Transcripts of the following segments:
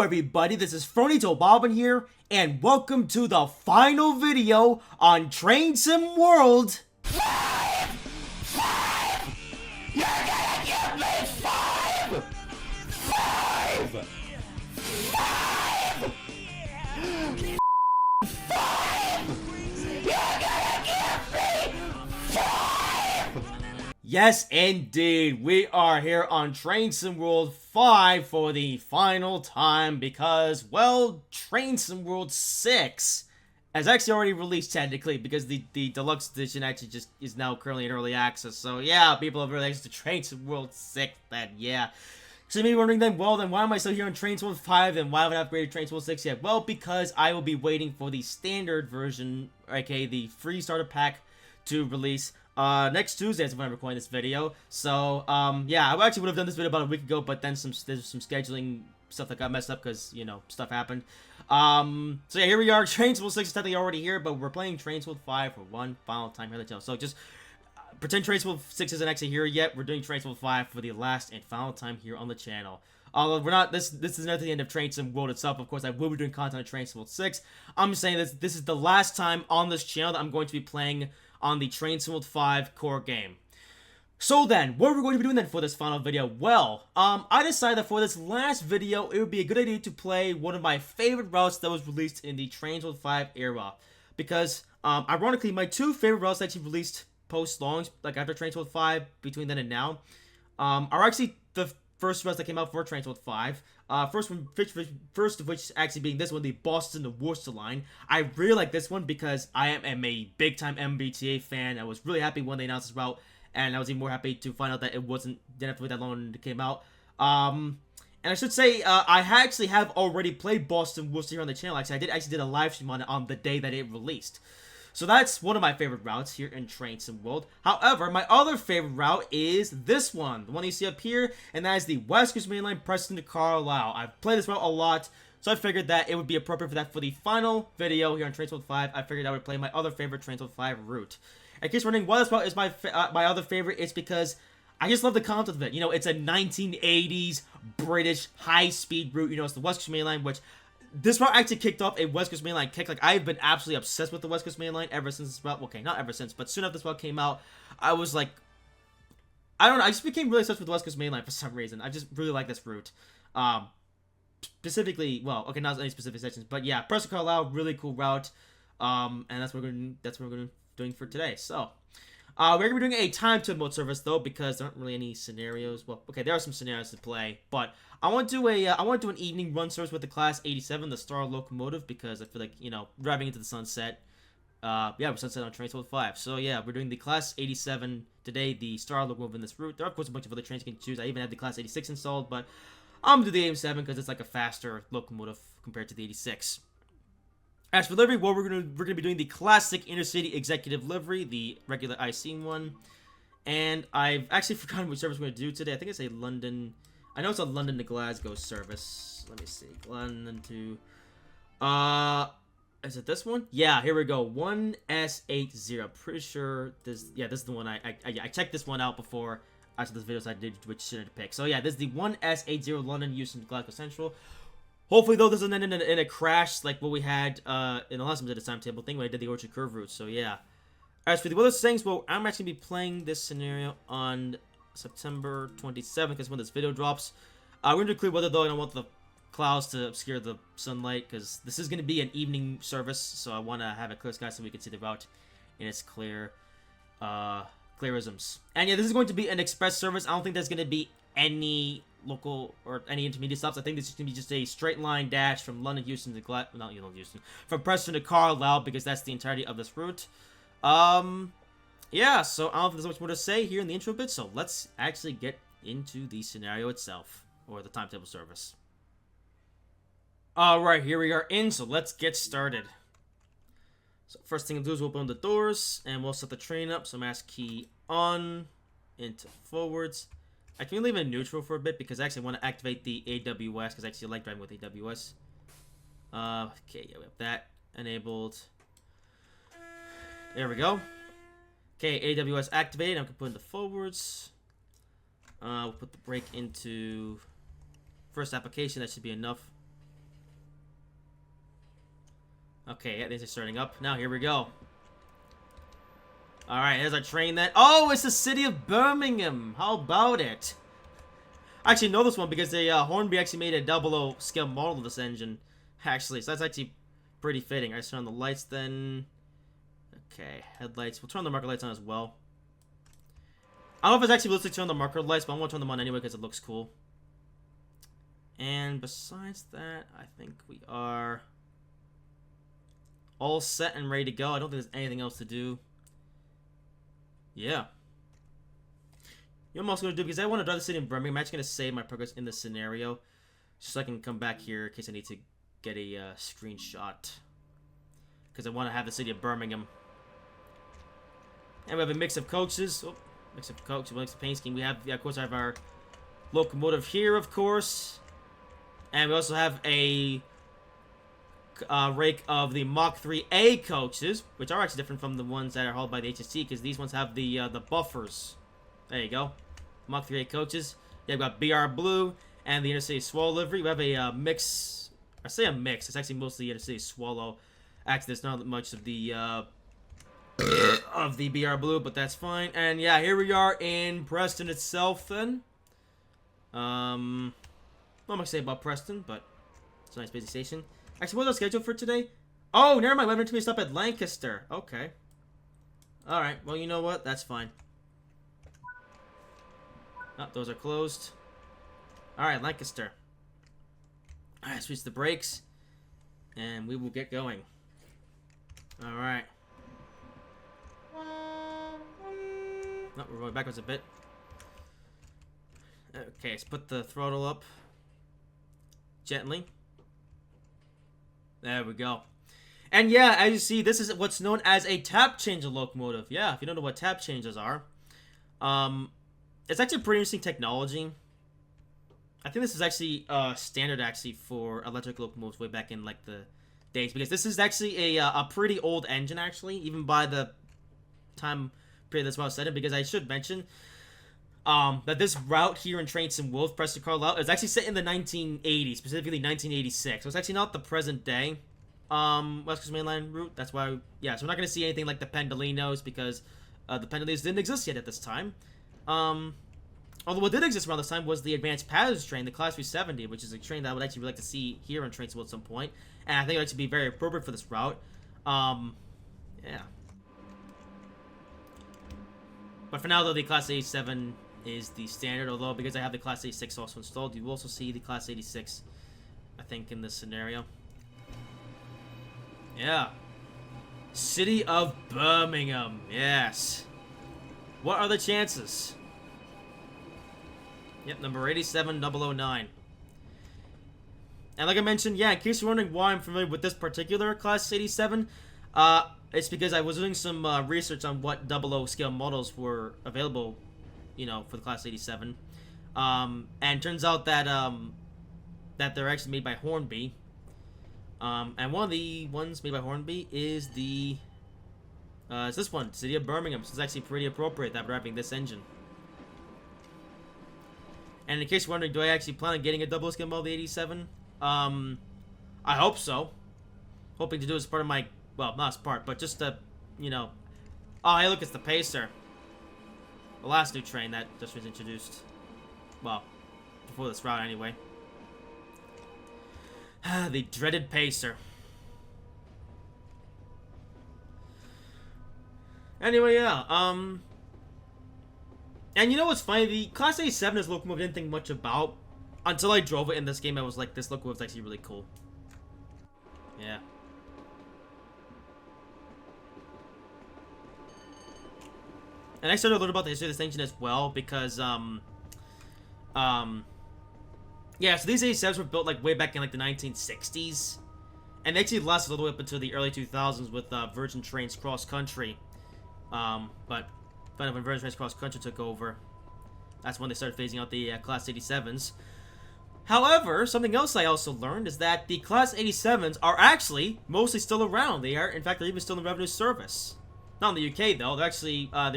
everybody, this is Fronito Bobbin here, and welcome to the final video on Train Sim World. Five! You're gonna give me five! Five! Five! Five! You're gonna give me five! Yes, indeed, we are here on Train Sim World 5 for the final time because, well, Train Sim World 6 has actually already released technically because the deluxe edition actually just is now currently in early access. So yeah, people have early access to Train Sim World 6 then, yeah. So you may be wondering then, well, then why am I still here on Train Sim World 5 and why haven't I upgraded Train Sim World 6 yet? Well, because I will be waiting for the standard version, aka the free starter pack, to release next Tuesday is when I'm recording this video. So yeah, I actually would have done this video about a week ago, but then there's some scheduling stuff that got messed up because, you know, stuff happened. So yeah, here we are. Train Sim World 6 is technically already here, but we're playing Train Sim World 5 for one final time here on the channel. So just pretend Train Sim World 6 isn't actually here yet. We're doing Train Sim World 5 for the last and final time here on the channel. Although we're not, this is not the end of Train Sim World itself. Of course, I will be doing content on Train Sim World 6. I'm just saying this is the last time on this channel that I'm going to be playing on the Train Sim World 5 core game. So then, what are we going to be doing then for this final video? Well, I decided that for this last video, it would be a good idea to play one of my favorite routes that was released in the Train Sim World 5 era. Because, ironically, my two favorite routes that actually released post-launch, like after Train Sim World 5, between then and now, are actually the first routes that came out for Train Sim World 5. First of which actually being this one, the Boston to Worcester line. I really like this one because I am a big-time MBTA fan. I was really happy when they announced this route, and I was even more happy to find out that it didn't have to wait that long when it came out. And I should say, I actually have already played Boston Worcester here on the channel. Actually, I did a live stream on it on the day that it released. So that's one of my favorite routes here in Train Sim World. However, my other favorite route is this one, the one you see up here, and that is the West Coast Mainline Preston to Carlisle. I've played this route a lot, so I figured that it would be appropriate for that for the final video here on Train Sim World 5. I figured I would play my other favorite Train Sim World 5 route. In case you're wondering why this route is my other favorite, it's because I just love the concept of it. You know, it's a 1980s British high-speed route. You know, it's the West Coast Mainline, which this route actually kicked off a West Coast Mainline kick. Like, I've been absolutely obsessed with the West Coast Mainline ever since this route. Okay, not ever since, but soon after this route came out, I was like, I don't know, I just became really obsessed with the West Coast Mainline for some reason. I just really like this route. Specifically, well, okay, not any specific sections, but yeah, Preston Carlisle, really cool route. And that's what we're going to be doing for today. So, we're going to be doing a time to mode service though, because there aren't really any scenarios. Well, okay, there are some scenarios to play, but I want to do an evening run service with the Class 87, the Star Locomotive, because I feel like, you know, driving into the sunset. Yeah, we're sunset on Train Sim World 5. So yeah, we're doing the Class 87 today, the Star Locomotive in this route. There are of course a bunch of other trains you can choose. I even have the Class 86 installed, but I'm gonna do the 87 because it's like a faster locomotive compared to the 86. As for livery, well, we're gonna be doing the classic intercity executive livery, the regular IC one, and I've actually forgotten which service we're gonna do today. I think it's a London. I know it's a London to Glasgow service. Let me see, London to. Is it this one? Yeah, here we go. 1S80. Pretty sure this. Yeah, this is the one I checked this one out before I saw this video, so I did which should I pick. So yeah, this is the 1S80 London Euston to Glasgow Central. Hopefully, though, this doesn't end in a crash like what we had in the last time we did a timetable thing when I did the Orchard Curve route. So, yeah. As for the other things, well, I'm actually going to be playing this scenario on September 27th, because when this video drops. We're going to clear weather, though. I don't want the clouds to obscure the sunlight, because this is going to be an evening service, so I want to have a clear sky so we can see the route in its clearisms. And, yeah, this is going to be an express service. I don't think there's going to be any local or any intermediate stops. I think this is going to be just a straight line dash from London, Euston to from Preston to Carlisle, because that's the entirety of this route. Yeah, so I don't think there's much more to say here in the intro bit, so let's actually get into the scenario itself, or the timetable service. Alright, here we are in, so let's get started. So first thing to do is open the doors, and we'll set the train up, so mass key on, into forwards. I can leave it in neutral for a bit because I actually want to activate the AWS because I actually like driving with AWS. Okay, yeah, we have that enabled. There we go. Okay, AWS activated. I'm going to put in the forwards. We'll put the brake into first application. That should be enough. Okay, yeah, these are starting up. Now, here we go. Alright, here's our train then. Oh, it's the city of Birmingham. How about it? I actually know this one because they, Hornby actually made a 00 scale model of this engine. Actually, so that's actually pretty fitting. Alright, turn on the lights then. Okay, headlights. We'll turn the marker lights on as well. I don't know if it's actually realistic to turn on the marker lights, but I'm going to turn them on anyway because it looks cool. And besides that, I think we are all set and ready to go. I don't think there's anything else to do. Yeah. You know what I'm also going to do? Because I want to drive the city in Birmingham, I'm actually going to save my progress in this scenario. Just so I can come back here in case I need to get a screenshot. Because I want to have the city of Birmingham. And we have a mix of coaches. Oh, mix of coaches, mix of paint scheme. We have, yeah, of course, I have our locomotive here, of course. And we also have a rake of the Mach 3A coaches, which are actually different from the ones that are hauled by the HST, because these ones have the buffers. There you go. Mach 3A coaches. Yeah, we've got BR Blue and the Intercity Swallow livery. We have a mix. I say a mix. It's actually mostly Intercity Swallow. Actually, there's not much of the BR Blue, but that's fine. And yeah, here we are in Preston itself then. Not much to say about Preston, but it's a nice busy station. Actually, what was our schedule for today? Oh, never mind. We have to stop at Lancaster. Okay. Alright, well, you know what? That's fine. Oh, those are closed. Alright, Lancaster. Alright, switch the brakes. And we will get going. Alright. Oh, we're going backwards a bit. Okay, let's put the throttle up. Gently. There we go. And yeah, as you see, this is what's known as a tap changer locomotive. Yeah, if you don't know what tap changers are. It's actually a pretty interesting technology. I think this is actually standard actually for electric locomotives way back in like the days. Because this is actually a pretty old engine actually, even by the time period that's well set in. Because I should mention that this route here in Trainson Wolf, Preston Carlisle, is actually set in the 1980s, specifically 1986. So it's actually not the present day West Coast Mainline route. That's why, yeah, so we're not going to see anything like the Pendolinos because the Pendolinos didn't exist yet at this time. Although what did exist around this time was the Advanced Passage train, the Class 370, which is a train that I would actually like to see here in Trainson Wolf at some point. And I think it would actually be very appropriate for this route. Yeah. But for now, though, the Class 87 is the standard, although because I have the Class 86 also installed, you will also see the Class 86, I think, in this scenario. Yeah. City of Birmingham, yes. What are the chances? Yep, number 87009. And like I mentioned, yeah, in case you're wondering why I'm familiar with this particular Class 87, it's because I was doing some research on what 00 scale models were available, you know, for the Class 87. And turns out that that they're actually made by Hornby. And one of the ones made by Hornby is the it's this one, City of Birmingham. So it's actually pretty appropriate that we're having this engine. And in case you're wondering, do I actually plan on getting a 00 scale model of the 87? I hope so. Hoping to do as part of my, well, not as part, but just to, you know. Oh, hey, look, it's the Pacer. The last new train that just was introduced. Well, before this route anyway. The dreaded Pacer. Anyway, yeah, and you know what's funny? The Class 87 is a locomotive I didn't think much about. Until I drove it in this game, I was like, this locomotive's actually really cool. Yeah. And I started to learn about the history of this engine as well, because, yeah, so these 87s were built, like, way back in, like, the 1960s. And they actually lasted all the way up until the early 2000s with, Virgin Trains Cross Country. But when Virgin Trains Cross Country took over, that's when they started phasing out the Class 87s. However, something else I also learned is that the Class 87s are actually mostly still around. They are, in fact, they're even still in revenue service. Not in the UK though. They're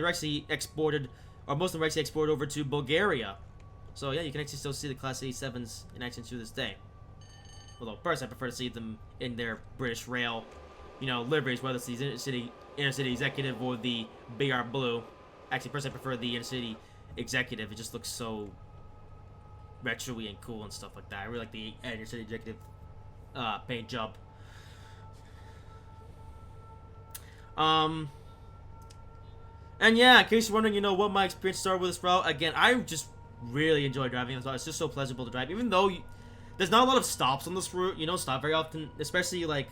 actually exported, or most of them are actually exported over to Bulgaria. So yeah, you can actually still see the Class 87s in action to this day. Although, first, I prefer to see them in their British Rail liveries, whether it's the inner city executive or the BR Blue. Actually, personally, I prefer the inner city executive. It just looks so retro-y and cool and stuff like that. I really like the inner city executive paint job. And yeah, in case you're wondering, what my experience started with this route, again, I just really enjoy driving this route. It's just so pleasurable to drive, even though there's not a lot of stops on this route. You don't stop very often, especially like,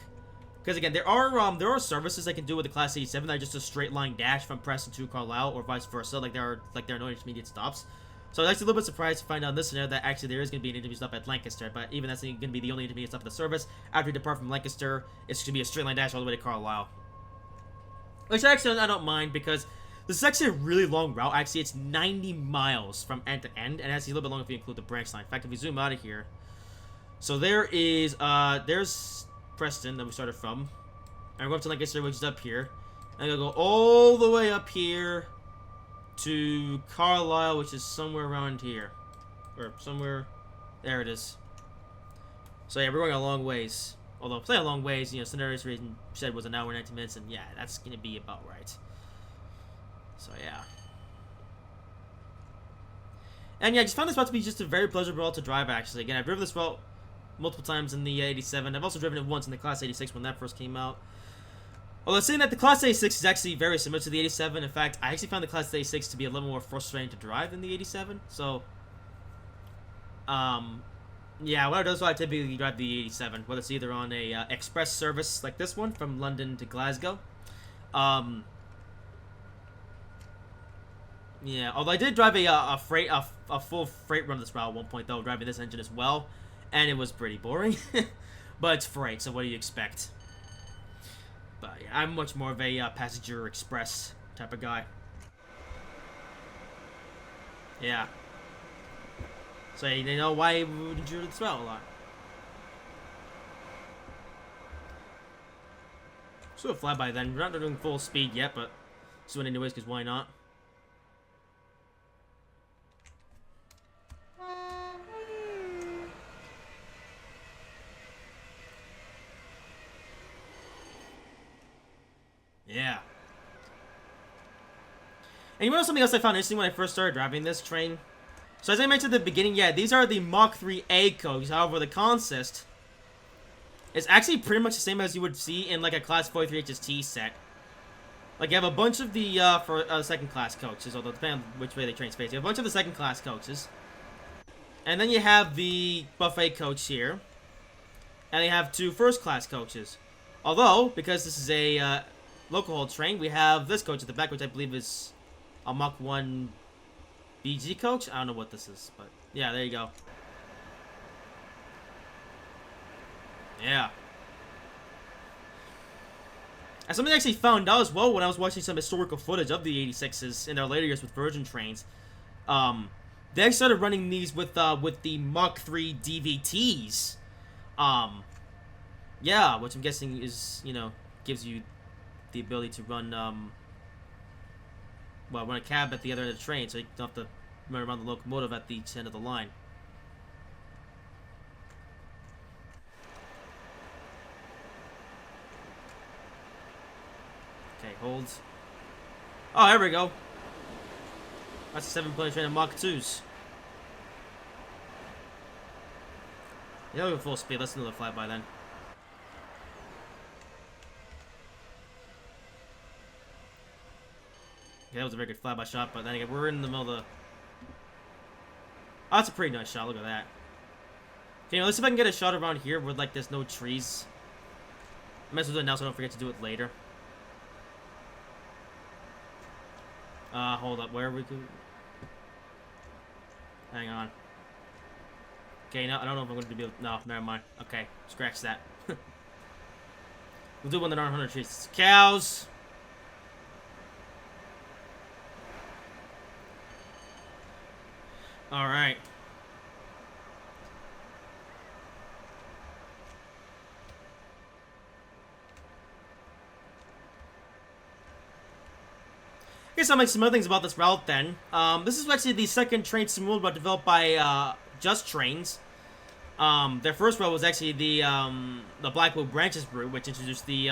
because again, there are services I can do with the Class 87 that are just a straight line dash from Preston to Carlisle, or vice versa. Like there are no intermediate stops. So I was actually a little bit surprised to find out in this scenario that actually there is going to be an intermediate stop at Lancaster, but even that's going to be the only intermediate stop of the service. After you depart from Lancaster, it's going to be a straight line dash all the way to Carlisle. Which actually I don't mind, because this is actually a really long route. Actually, it's 90 miles from end to end, and actually a little bit longer if you include the branch line. In fact, if we zoom out of here, so there's Preston that we started from, and we're going to Lancaster, which is up here, and I'm going to go all the way up here to Carlisle, which is somewhere around here, or somewhere, there it is. So yeah, we're going a long ways. Although, playing a long ways, scenarios reason said was an hour and 90 minutes, and yeah, that's going to be about right. So, yeah. And yeah, I just found this route to be just a very pleasurable route to drive, actually. Again, I've driven this route multiple times in the 87. I've also driven it once in the Class 86 when that first came out. Although, saying that the Class 86 is actually very similar to the 87. In fact, I actually found the Class 86 to be a little more frustrating to drive than the 87. So, yeah, what I do is I typically drive the 87, whether it's either on a express service like this one from London to Glasgow. Yeah, although I did drive a full freight run of this route at one point, though, driving this engine as well, and it was pretty boring. But it's freight, so what do you expect? But yeah, I'm much more of a passenger express type of guy. Yeah. So you know why we would endure this route a lot. So we'll fly by then. We're not doing full speed yet, but soon anyways, because why not? Yeah. And you know something else I found interesting when I first started driving this train? So as I mentioned at the beginning, yeah, these are the Mach 3A codes. However, the consist is actually pretty much the same as you would see in like a Class 43 HST set. Like you have a bunch of the second class coaches, although depending on which way they train space. You have a bunch of the second class coaches. And then you have the buffet coach here. And you have two first class coaches. Although, because this is a local haul train, we have this coach at the back, which I believe is a Mach 1 BG coach? I don't know what this is, but yeah, there you go. Yeah. And something I actually found out as well when I was watching some historical footage of the 86s in their later years with Virgin trains. They actually started running these with the Mach 3 DVTs. Yeah, which I'm guessing is, gives you the ability to run, run a cab at the other end of the train, so you don't have to run around the locomotive at the end of the line. Okay, hold. Oh, there we go. That's a 7-plane train of Mach 2s. Yeah, we're full speed. Let's do another flyby then. Okay, that was a very good flyby shot, but then again, we're in the middle of the... Oh, that's a pretty nice shot. Look at that. Okay, let's see if I can get a shot around here where, like, there's no trees. I might as well do it now so I don't forget to do it later. Hold up. Where are we going? Hang on. Okay, no, I don't know if I'm going to be able... No, never mind. Okay, scratch that. We'll do one that aren't 100 trees. Cows! Alright. I guess I'll make some other things about this route then. This is actually the second train sim world developed by Just Trains. Their first route was actually the Blackwood Branches route, which introduced the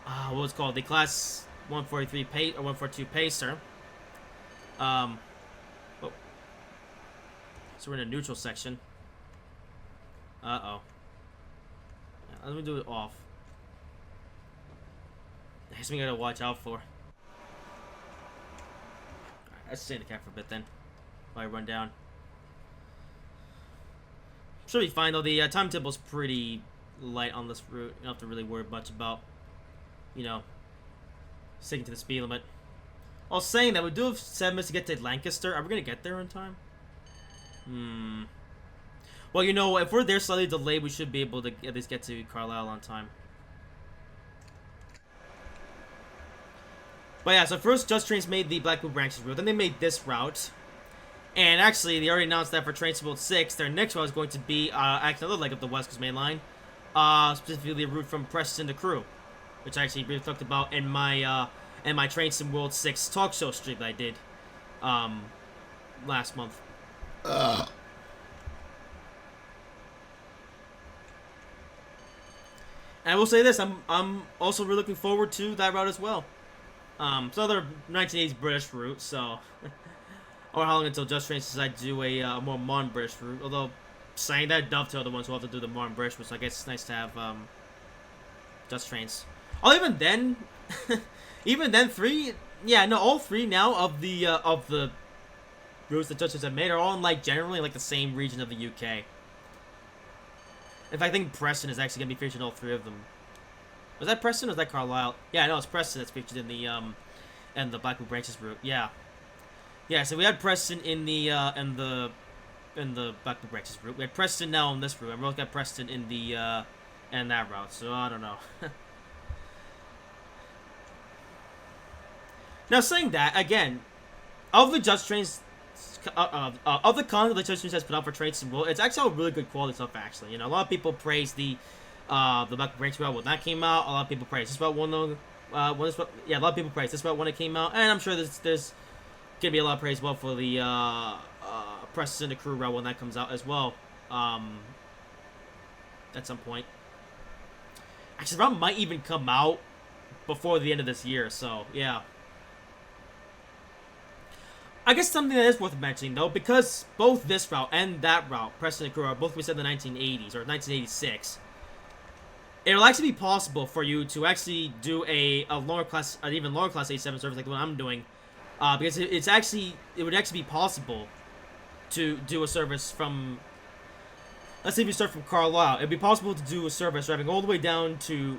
what was it called, the Class 143 pace or 142 pacer. Oh. So we're in a neutral section. Uh-oh. Yeah, let me do it off. That's something I gotta watch out for. Alright, let's stay in the cab for a bit then. While I run down. Should be fine though. The timetable's pretty light on this route. You don't have to really worry much about, you know, sticking to the speed limit. I was saying that we do have 7 minutes to get to Lancaster. Are we gonna get there in time? Well, you know, if we're there slightly delayed, we should be able to at least get to Carlisle on time. But yeah, so first Just Trains made the Blackwood Branches route, then they made this route. And actually, they already announced that for Trainsim World 6, their next route is going to be actually another leg of the West Coast Main Line. Specifically a route from Preston to Crewe, which I actually briefly talked about in my Trainsim World 6 talk show stream that I did last month. And I will say this, I'm also really looking forward to that route as well. It's another 1980s British route, so or how long until Just Trains decide to do a more modern British route. Although saying that, Dovetail are the ones who have to do the modern British route, so I guess it's nice to have Just Trains. Oh, even then, all three now of the routes that Just Trains have made are all in like generally like the same region of the UK. In fact, I think Preston is actually gonna be featured in all 3 of them. Was that Preston or was that Carlisle? Yeah, no, it's Preston that's featured in the Blackwood Branches route. Yeah. Yeah, so we had Preston in the Blackwood Branches route. We had Preston now on this route, and we both got Preston in the in that route. So I don't know. Now saying that again, of the Just Trains, of the content that Just Trains has put out for Trainsim World, it's actually all really good quality stuff. Actually, you know, a lot of people praise the Blackwood Branches route when that came out. A lot of people praise this route a lot of people praise this route when it came out, and I'm sure there's gonna be a lot of praise well for the Preston to Crewe route when that comes out as well. At some point. Actually, the route might even come out before the end of this year, so yeah. I guess something that is worth mentioning though, because both this route and that route, Preston and Crewe, are both set in the 1980s or 1986. It'll actually be possible for you to actually do an even longer class 87 service like the one I'm doing. Because it would actually be possible to do a service from, let's say if you start from Carlisle, it'd be possible to do a service driving all the way down to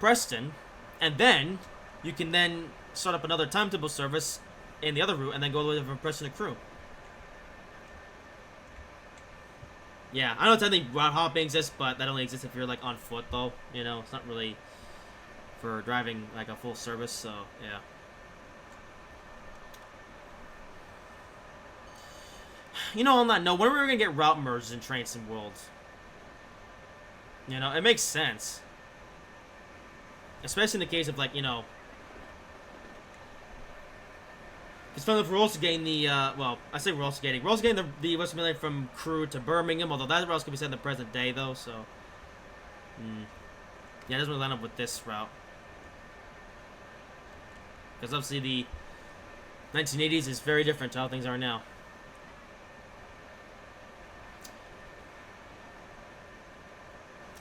Preston, and then you can then start up another timetable service in the other route, and then go all the way from Preston to Crewe. Yeah, I know technically route hopping exists, but that only exists if you're like on foot though. You know, it's not really for driving like a full service, so yeah. You know, on that note, when are we gonna get route merged in Trainsim World? You know, it makes sense. Especially in the case of, like, you know... Because we're also getting the, well, I say we're also getting the West Mainline from Crewe to Birmingham, although that route's gonna be set in the present day, though, so... Yeah, it doesn't really line up with this route. Because obviously the 1980s is very different to how things are now.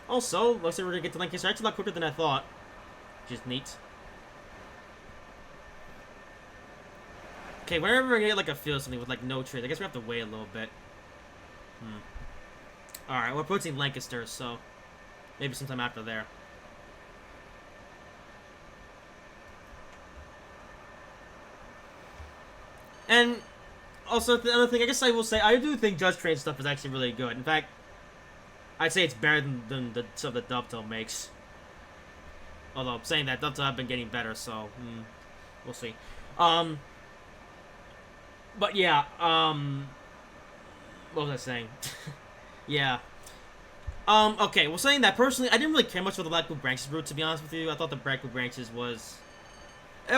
Also, looks like we're gonna get to Lancaster actually a lot quicker than I thought. Which is neat. Okay, whenever we're gonna get like a feel of something with like no trees, I guess we have to wait a little bit. Alright, we're approaching Lancaster, so maybe sometime after there. And also the other thing, I guess I will say, I do think Just Train stuff is actually really good. In fact, I'd say it's better than the stuff that Dovetail makes. Although, saying that, Dovetail have been getting better, so, we'll see. But yeah, what was I saying? Yeah. Okay, well, saying that, personally, I didn't really care much for the Blackwood Branches route, to be honest with you. I thought the Blackwood Branches it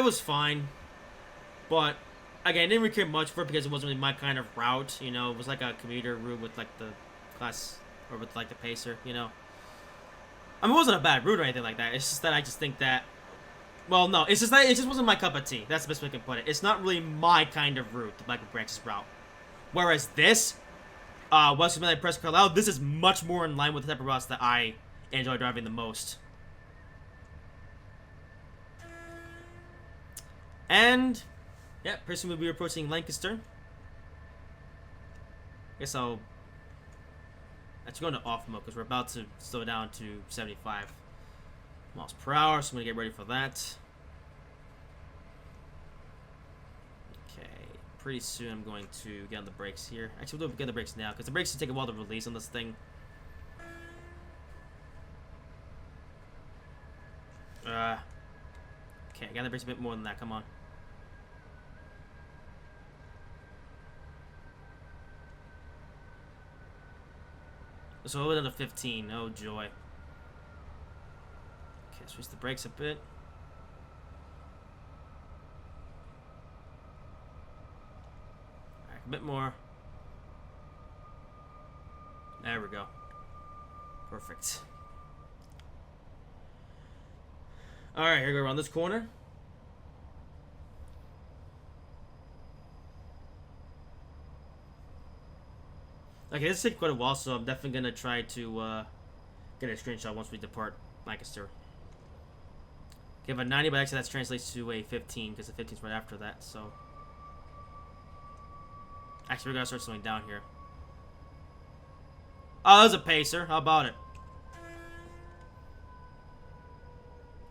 was fine. But, again, I didn't really care much for it because it wasn't really my kind of route, you know. It was like a commuter route with, like, the class or with like the pacer, you know. I mean, it wasn't a bad route or anything like that. It's just that I just think that, well, no, it's just that it just wasn't my cup of tea. That's the best way I can put it. It's not really my kind of route, the Blackwood Branches route. Whereas this, Western Mainline Preston Carlisle, this is much more in line with the type of routes that I enjoy driving the most. And yeah, Preston will be approaching Lancaster. Guess I'll actually go into off mode because we're about to slow down to 75 miles per hour, so I'm gonna get ready for that. Okay, pretty soon I'm going to get on the brakes here. Actually, we'll get on the brakes now because the brakes should take a while to release on this thing. Okay, I got the brakes a bit more than that. Come on. So we're down to 15. Oh joy. Okay, switch the brakes a bit. Alright, a bit more. There we go. Perfect. Alright, here we go around this corner. Okay, this takes quite a while, so I'm definitely gonna try to get a screenshot once we depart Lancaster. Okay, but 90, but actually that translates to a 15 because the 15's right after that. So actually, we're gonna start slowing down here. Oh, there's a pacer. How about it?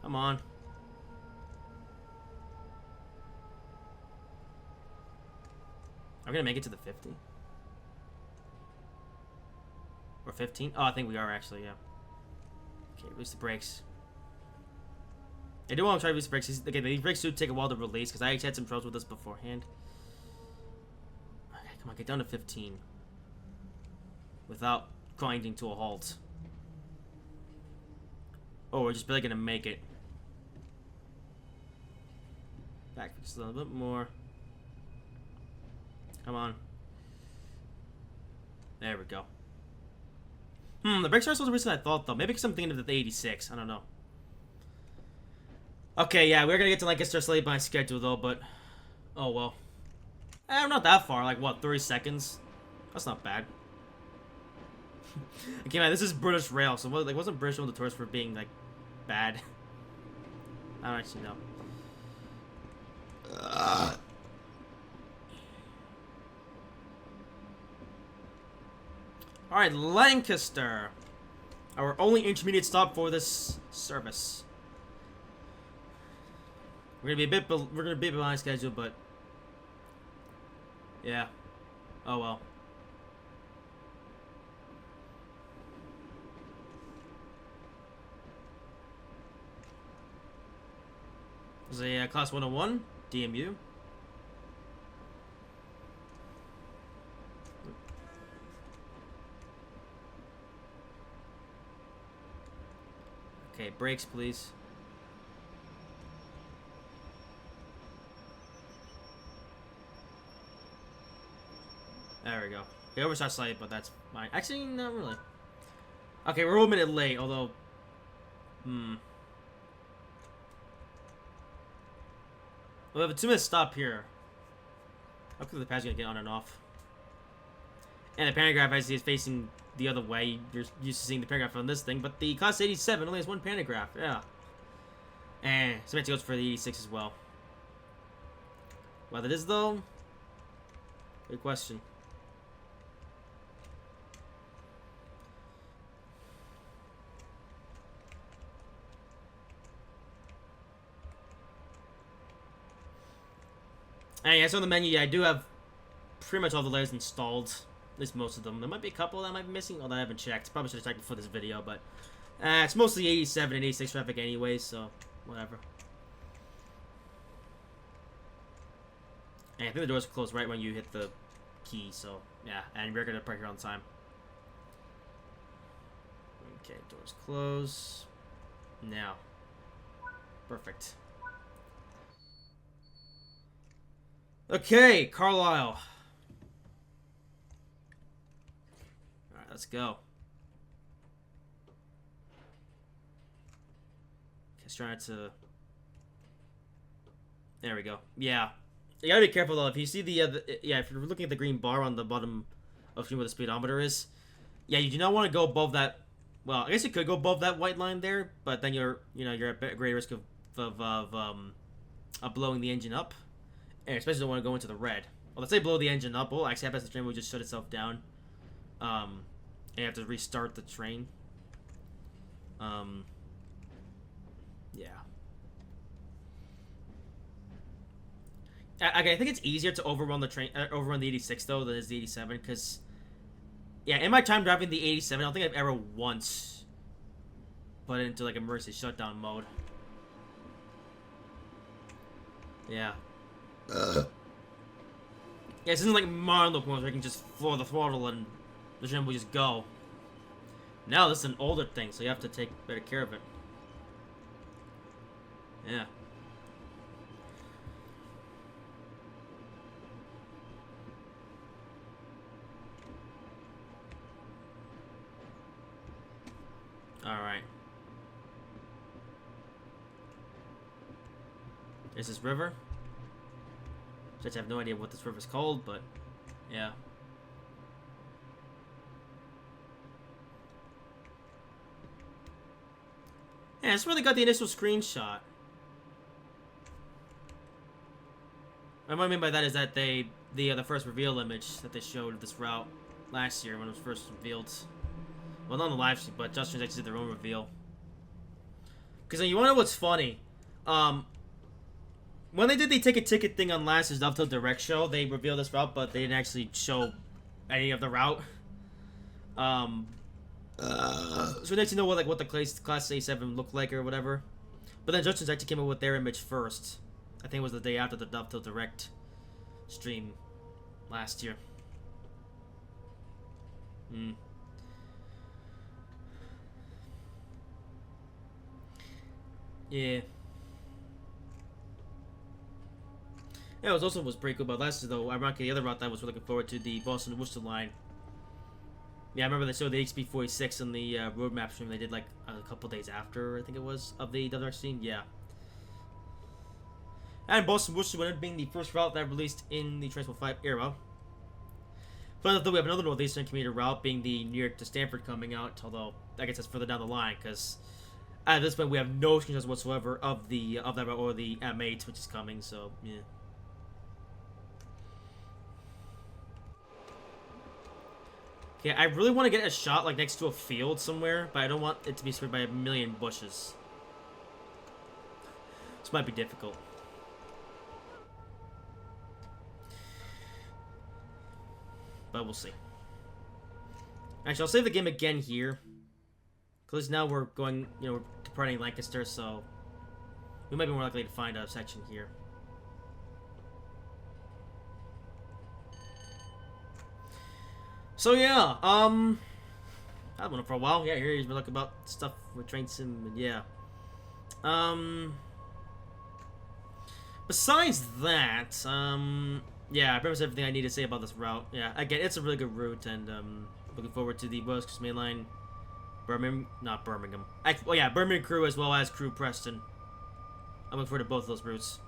Come on. Are we gonna make it to the 50? Or 15? Oh, I think we are actually, yeah. Okay, release the brakes. I do want to try to release the brakes. Okay, the brakes do take a while to release because I actually had some troubles with this beforehand. Okay, come on, get down to 15. Without grinding to a halt. Oh, we're just barely gonna make it. Back just a little bit more. Come on. There we go. The brakes are so recent I thought, though. Maybe because I'm thinking of the 86. I don't know. Okay, yeah, we're gonna get to Lancaster late by schedule, though, but... Oh, well. I'm not that far. Like, what, 30 seconds? That's not bad. Okay, man, this is British Rail, so what, like, wasn't British known the tourists for being, like, bad? I don't actually know. Alright, Lancaster. Our only intermediate stop for this service. We're gonna be a bit behind schedule, but yeah. Oh well. This is a class 101 DMU. Okay, brakes, please. There we go. Okay, overshot slightly, but that's fine. Actually, not really. Okay, we're a minute late, although... We have a 2-minute stop here. How quickly the pad's gonna get on and off. And the pantograph actually is facing the other way. You're used to seeing the pantograph on this thing, but the class 87 only has one pantograph. Yeah. And same goes for the 86 as well. What it is though? Good question. And yeah, so on the menu, yeah, I do have pretty much all the layers installed. At least most of them. There might be a couple that might be missing, although I haven't checked. Probably should have checked before this video, but it's mostly 87 and 86 traffic anyways, so whatever. And I think the doors close right when you hit the key, so yeah, and we're gonna park here on time. Okay, doors close. Now. Perfect. Okay, Carlisle. Let's go. Just trying to... There we go. Yeah. You gotta be careful though. If you see yeah, if you're looking at the green bar on the bottom of screen where the speedometer is, yeah, you do not want to go above that. Well, I guess you could go above that white line there, but then you're at greater risk of blowing the engine up, and especially don't want to go into the red. Well, let's say blow the engine up. Well, actually, the train will just shut itself down, and you have to restart the train. Yeah. I think it's easier to overrun the overrun the 86 though than is the 87, because yeah, in my time driving the 87, I don't think I've ever once put it into like emergency shutdown mode. Yeah. Yeah, this isn't like Mario locomotives where you can just floor the throttle and the train will just go. Now this is an older thing, so you have to take better care of it. Yeah. Alright. There's this river. Which I have no idea what this river's called, but yeah. Yeah, I just really got the initial screenshot. What I mean by that is that the first reveal image that they showed of this route last year when it was first revealed. Well, not on the live stream, but Just actually did their own reveal. Because you want to know what's funny? When they did the ticket thing on last year's Dovetail Direct show, they revealed this route, but they didn't actually show any of the route. So we need to know what the Class A7 looked like or whatever. But then Justin's actually came up with their image first. I think it was the day after the Dovetail Direct stream last year. Yeah. Yeah, it was pretty cool about last year though. Ironically, the other route that I was looking forward to, the Boston-Worcester line. Yeah, I remember they showed the HB46 on the roadmap stream they did like a couple days after, I think it was, of the Direct stream. Yeah. And Boston-Worcester would have been the first route that released in the Transport 5 era. Fun enough though, we have another Northeastern commuter route, being the New York to Stamford coming out, although I guess that's further down the line, because at this point we have no screenshots whatsoever of that route or the M8, which is coming, so yeah. Okay, I really want to get a shot like next to a field somewhere, but I don't want it to be surrounded by a million bushes. This might be difficult. But we'll see. Actually, I'll save the game again here. Because now we're going, we're departing Lancaster, so we might be more likely to find a section here. So yeah, I've been for a while. Yeah, here we're talking about stuff with Train Sim, and yeah. Besides that, yeah, I pretty much everything I need to say about this route. Yeah, again, it's a really good route, and looking forward to the West Coast Mainline, Birmingham, not Birmingham. Well, yeah, Birmingham crew as well as crew Preston. I'm looking forward to both of those routes.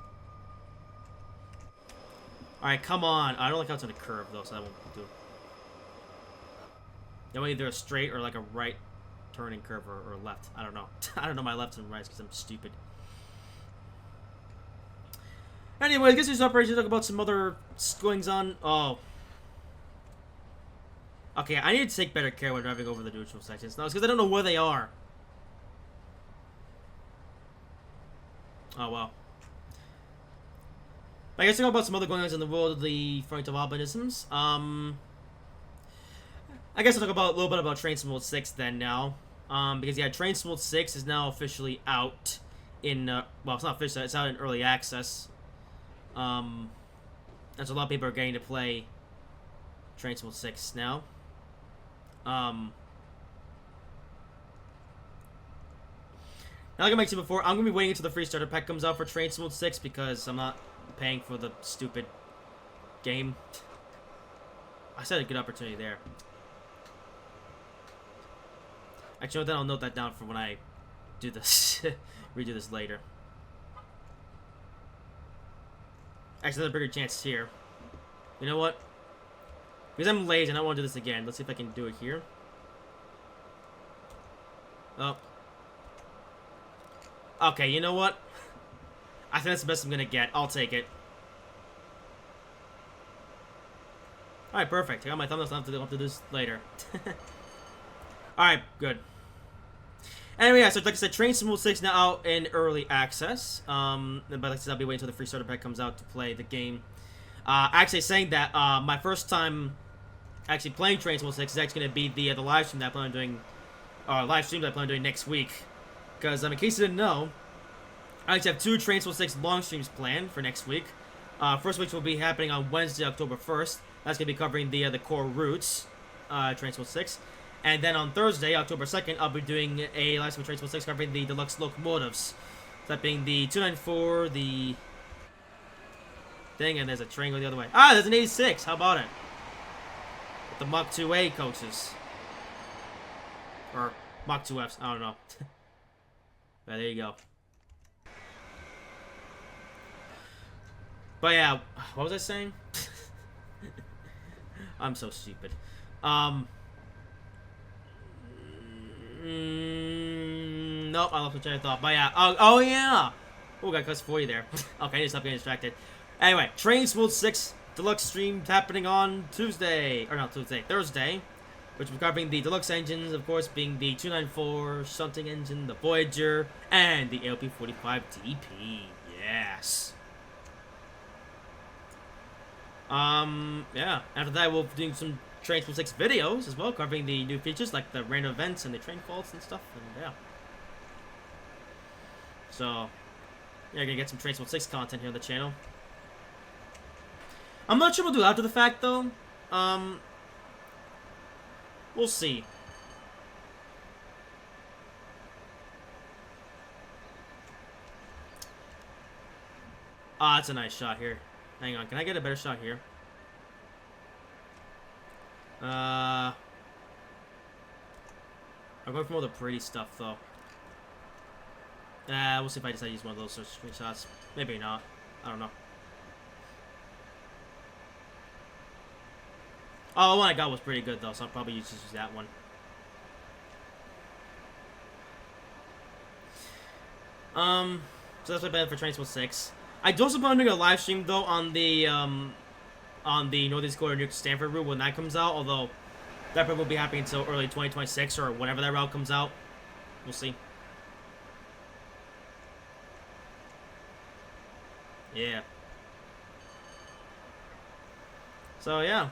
All right, come on. I don't like how it's on a curve though, so that won't do. You know, either a straight or like a right turning curve or left. I don't know. I don't know my lefts and rights because I'm stupid. Anyway, I guess there's operations to talk about some other goings on. Oh. Okay, I need to take better care when driving over the neutral sections. No, it's because I don't know where they are. Oh, well. I guess to talk about some other goings on in the world of the front of albinisms. I guess I'll talk about a little bit about Train Sim World 6 then now. Because, yeah, Train Sim World 6 is now officially out in, well, it's not official, it's out in early access. And so a lot of people are getting to play Train Sim World 6 now. Now, like I mentioned before, I'm going to be waiting until the free starter pack comes out for Train Sim World 6 because I'm not paying for the stupid game. I said a good opportunity there. Actually, then I'll note that down for when I do this, redo this later. Actually, there's a bigger chance here. You know what? Because I'm lazy and I don't want to do this again. Let's see if I can do it here. Oh. Okay, you know what? I think that's the best I'm gonna get. I'll take it. Alright, perfect. I got my thumbnails. I'll have to do this later. Alright, good. Anyway, yeah, so like I said, Train Sim World 6 now out in early access. But like I said, I'll be waiting until the free starter pack comes out to play the game. Actually, saying that, my first time actually playing Train Sim World 6 is actually going to be the live stream that I plan on doing, live stream that I plan on doing next week. Because, in case you didn't know, I actually have 2 Train Sim World 6 long streams planned for next week. First week will be happening on Wednesday, October 1st. That's going to be covering the core routes, Train Sim World 6. And then on Thursday, October 2nd, I'll be doing a live stream Train Sim World 6 covering the deluxe locomotives. That being the 294, the thing, and there's a train going the other way. Ah, there's an 86. How about it? With the Mach 2A coaches. Or Mach 2Fs. I don't know. But there you go. But yeah, what was I saying? I'm so stupid. Nope, I lost my train of thought. But yeah, oh yeah! Oh, got cuts 40 there. Okay, I need to stop getting distracted. Anyway, Train Sim World 6 Deluxe stream happening on Tuesday. Or not Tuesday, Thursday. Which will be covering the deluxe engines, of course, being the 294 shunting engine, the Voyager, and the ALP-45 DP. Yes. Yeah. After that, we'll be doing some Train Sim 6 videos as well, covering the new features like the random events and the train faults and stuff. And yeah. So, yeah, gonna get some Train Sim 6 content here on the channel. I'm not sure we'll do it after the fact though. We'll see. Ah, it's a nice shot here. Hang on, can I get a better shot here? I'm going for all the pretty stuff though. We'll see if I decide to use one of those screenshots. Maybe not. I don't know. Oh, the one I got was pretty good though, so I'll probably just use that one. So that's my plan for Train Sim 6. I do also plan on doing a live stream though on the Northeast Corridor New York Stanford route when that comes out, although that probably won't be happening until early 2026 or whenever that route comes out. We'll see. Yeah. So yeah.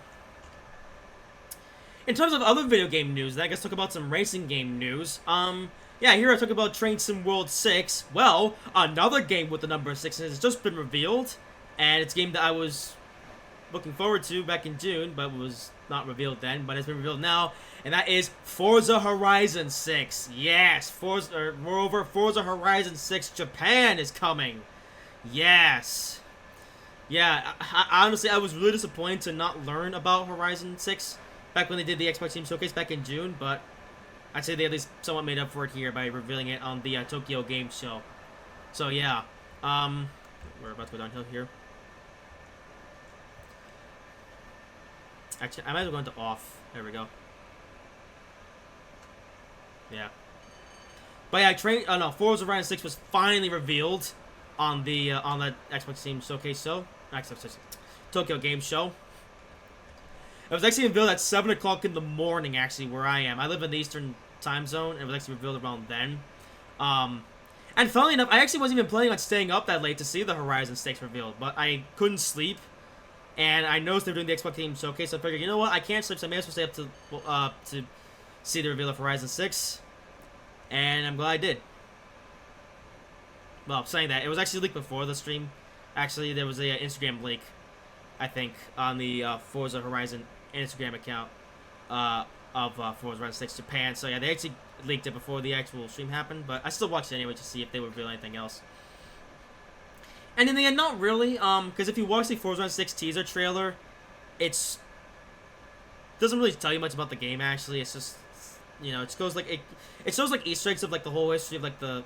In terms of other video game news, I guess talk about some racing game news. Yeah, here I talk about Train Sim World 6. Well, another game with the number 6 has just been revealed, and it's a game that I was looking forward to back in June, but was not revealed then, but it's been revealed now, and that is Forza Horizon 6. Yes, moreover, Forza Horizon 6 Japan is coming. Yes. Yeah, honestly, I was really disappointed to not learn about Horizon 6 back when they did the Xbox Team Showcase back in June, but I'd say they at least somewhat made up for it here by revealing it on the Tokyo Game Show. So yeah, we're about to go downhill here. Actually, I might as well go into off. There we go. Yeah. But yeah, Forza Horizon 6 was finally revealed on the Xbox Team Showcase show. Tokyo Game Show. It was actually revealed at 7 o'clock in the morning, actually, where I am. I live in the Eastern time zone, and it was actually revealed around then. And funnily enough, I actually wasn't even planning on staying up that late to see the Horizon 6 revealed, but I couldn't sleep, and I noticed they were doing the Xbox Team Showcase, so I figured, you know what, I can't sleep, so I may as well stay up to see the reveal of Horizon 6, and I'm glad I did. Well, saying that, it was actually leaked before the stream. Actually, there was a Instagram leak, I think, on the Forza Horizon Instagram account of Forza Horizon 6 Japan. So yeah, they actually leaked it before the actual stream happened, but I still watched it anyway to see if they would reveal anything else. And in the end, not really, because if you watch the Forza Horizon 6 teaser trailer, doesn't really tell you much about the game, actually. It's just You know, it goes like it shows like Easter eggs of like the whole history of like the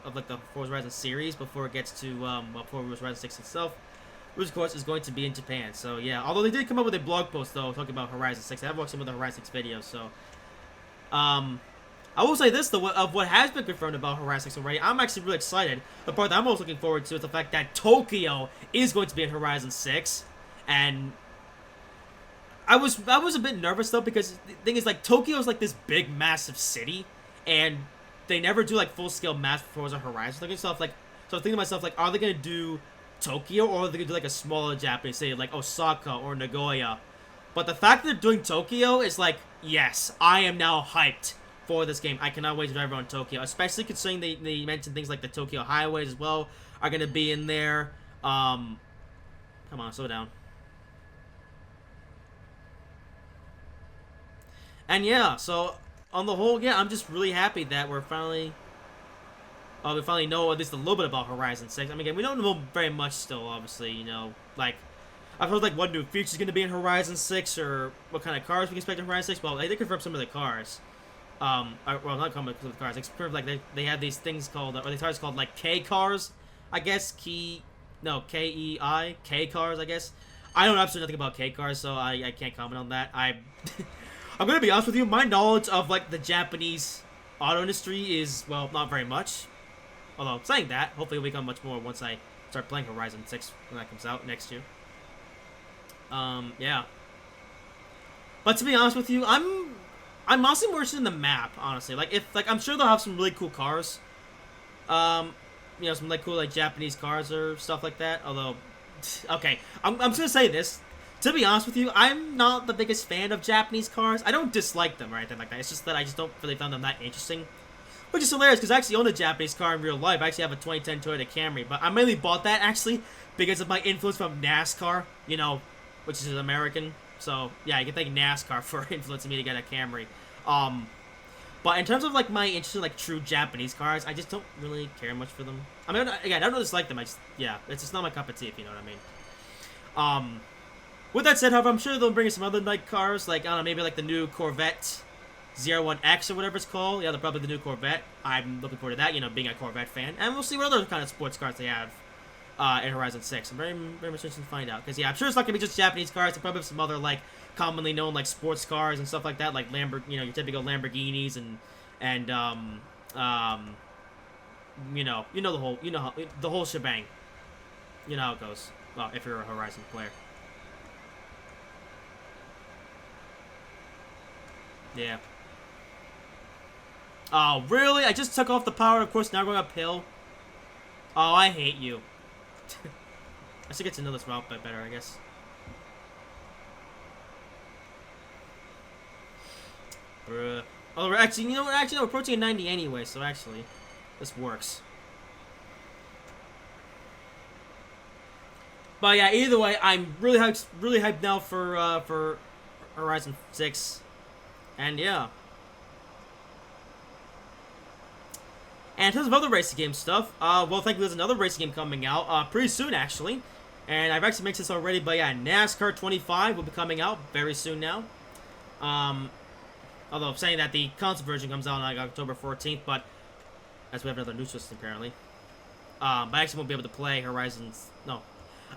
Forza Horizon series before it gets to Forza Horizon 6 itself, which of course is going to be in Japan. So yeah, although they did come up with a blog post though talking about Horizon 6, I have watched some of the Horizon 6 videos. So I will say this though, of what has been confirmed about Horizon 6 already, I'm actually really excited. The part that I'm most looking forward to is the fact that Tokyo is going to be in Horizon 6, and I was a bit nervous though, because the thing is, like, Tokyo is like this big massive city, and they never do like full scale maps for Forza Horizon. So I'm thinking to myself, like, are they gonna do Tokyo, or are they gonna do like a smaller Japanese city like Osaka or Nagoya? But the fact that they're doing Tokyo is like, yes, I am now hyped for this game. I cannot wait to drive around Tokyo, especially considering they mentioned things like the Tokyo highways as well are gonna be in there. Come on, slow down. And yeah, so on the whole, yeah, I'm just really happy that we finally know at least a little bit about Horizon 6. I mean, again, we don't know very much still, obviously, you know, like, I've heard, like, what new features going to be in Horizon 6, or what kind of cars we can expect in Horizon 6. Well, they confirmed some of the cars. Well, not some of the cars. They confirmed, like, they have these things called, or the cars called, like, K cars, I guess. K-E-I, K cars, I guess. I don't know absolutely nothing about K cars, so I can't comment on that. I'm gonna be honest with you, my knowledge of, like, the Japanese auto industry is, well, not very much. Although, saying that, hopefully it'll become much more once I start playing Horizon 6 when that comes out next year. Yeah. But to be honest with you, I'm honestly more interested in the map, honestly. Like, I'm sure they'll have some really cool cars. You know, some, like, cool, like, Japanese cars or stuff like that. Although, okay, I'm just gonna say this. To be honest with you, I'm not the biggest fan of Japanese cars. I don't dislike them or anything like that. It's just that I just don't really find them that interesting. Which is hilarious, because I actually own a Japanese car in real life. I actually have a 2010 Toyota Camry. But I mainly bought that, actually, because of my influence from NASCAR, you know, which is American. So, yeah, you can thank NASCAR for influencing me to get a Camry. But in terms of, like, my interest in, like, true Japanese cars, I just don't really care much for them. I mean, again, I don't dislike them. Yeah, it's just not my cup of tea, if you know what I mean. With that said, however, I'm sure they'll bring some other, like, cars, like, I don't know, maybe, like, the new Corvette 01X or whatever it's called. Yeah, they're probably the new Corvette. I'm looking forward to that, you know, being a Corvette fan. And we'll see what other kind of sports cars they have in Horizon 6. I'm very, very much interested to find out. Because, yeah, I'm sure it's not going to be just Japanese cars. They'll probably have some other, like, commonly known, like, sports cars and stuff like that. Like, you know, your typical Lamborghinis and you know the whole shebang. You know how it goes. Well, if you're a Horizon player. Yeah. Oh, really? I just took off the power, of course, now going uphill. Oh, I hate you. I should get to know this route a bit better, I guess. Bruh. Oh, actually, you know what? Actually, no, we're approaching a 90 anyway, so actually, this works. But yeah, either way, I'm really hyped now for Horizon 6. And yeah. And in terms of other racing game stuff, well, thankfully there's another racing game coming out pretty soon, actually. And I've actually mentioned this already, but yeah, NASCAR 25 will be coming out very soon now. Although I'm saying that the console version comes out on like October 14th, but as we have another news system apparently. But I actually won't be able to play Horizons. No,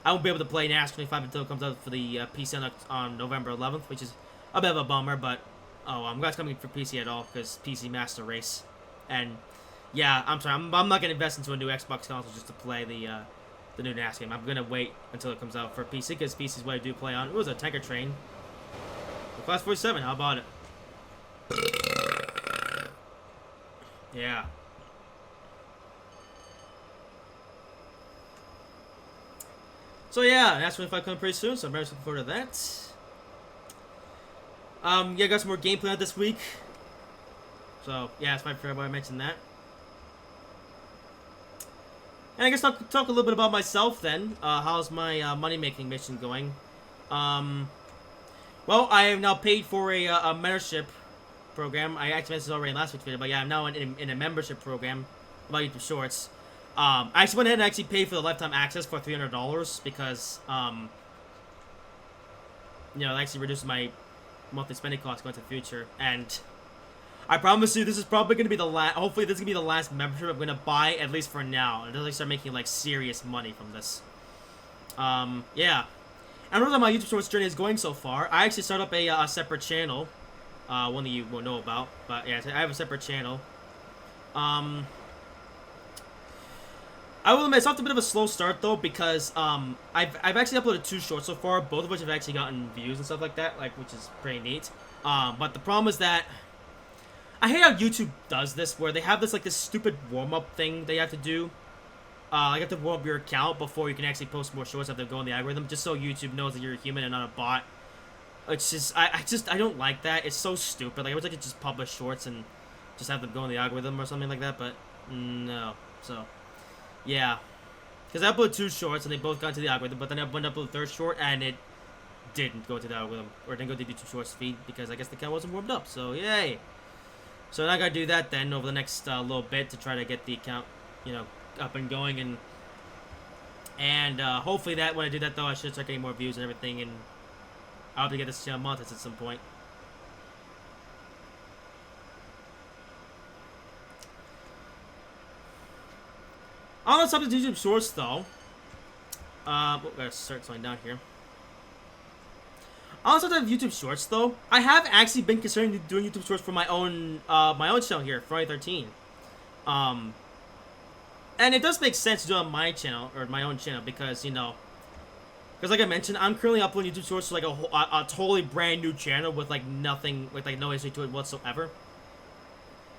I won't be able to play NASCAR 25 until it comes out for the PC on November 11th, which is a bit of a bummer. But I'm glad it's coming for PC at all because PC Master Race. And yeah, I'm sorry, I'm not gonna invest into a new Xbox console just to play the new NASCAR game. I'm gonna wait until it comes out for PC because PC is what I do play on. It was a tanker train. The Class 47. How about it? Yeah. So yeah, that's 25 coming pretty soon, so I'm very looking forward to that. Yeah, got some more gameplay out this week. So yeah, it's my favorite why I mentioned that. And I guess I'll talk a little bit about myself then. How's my money-making mission going? Well, I am now paid for a membership program. I actually mentioned this already in last week's video, but yeah, I'm now in a membership program about YouTube Shorts. I actually went ahead and actually paid for the lifetime access for $300 because, you know, it actually reduces my monthly spending costs going to the future. And I promise you, this is probably gonna be the last. Hopefully, this is gonna be the last membership I'm gonna buy, at least for now, until I start making like serious money from this. Yeah. I don't know how my YouTube Shorts journey is going so far. I actually started up a separate channel. One that you won't know about, but yeah, I have a separate channel. I will admit, it's off to a bit of a slow start though, because I've actually uploaded 2 shorts so far, both of which have actually gotten views and stuff like that, which is pretty neat. But the problem is that I hate how YouTube does this, where they have this this stupid warm-up thing they have to do. You have to warm up your account before you can actually post more shorts after go in the algorithm, just so YouTube knows that you're a human and not a bot. It's just I don't like that. It's so stupid. Like I wish I could just publish shorts and just have them go in the algorithm or something like that, but no. So yeah, because I uploaded 2 shorts and they both got into the algorithm, but then I went to upload the 3rd short and it didn't go to the algorithm, or didn't go to the YouTube Shorts feed because I guess the account wasn't warmed up. So yay. So now I gotta do that then over the next little bit to try to get the account, up and going, and hopefully that when I do that though, I should start getting more views and everything, and I'll have to get this channel monetized at some point. On the subject of YouTube Shorts though, gotta start slowing down here. On the subject of YouTube Shorts though, I have actually been considering doing YouTube Shorts for my own channel here, Friday 13. And it does make sense to do it on my channel, or my own channel, because, because like I mentioned, I'm currently uploading YouTube Shorts to a totally brand new channel with nothing, with no history to it whatsoever.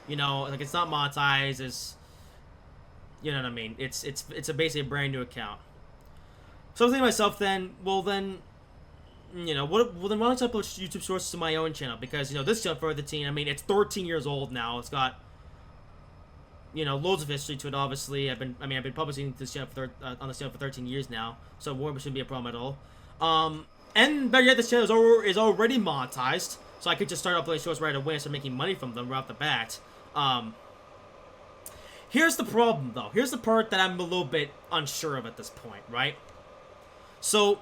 It's not monetized, you know what I mean? It's basically a brand new account. So I'm thinking to myself then, well then why don't I upload YouTube Shorts to my own channel? Because, this channel for 13, I mean, it's 13 years old now. It's got, loads of history to it, obviously. I've been publishing this channel on this channel for 13 years now, so it shouldn't be a problem at all. And better yet, this channel is already monetized, so I could just start uploading shorts right away and start making money from them right off the bat. Here's the problem, though. Here's the part that I'm a little bit unsure of at this point, right? So,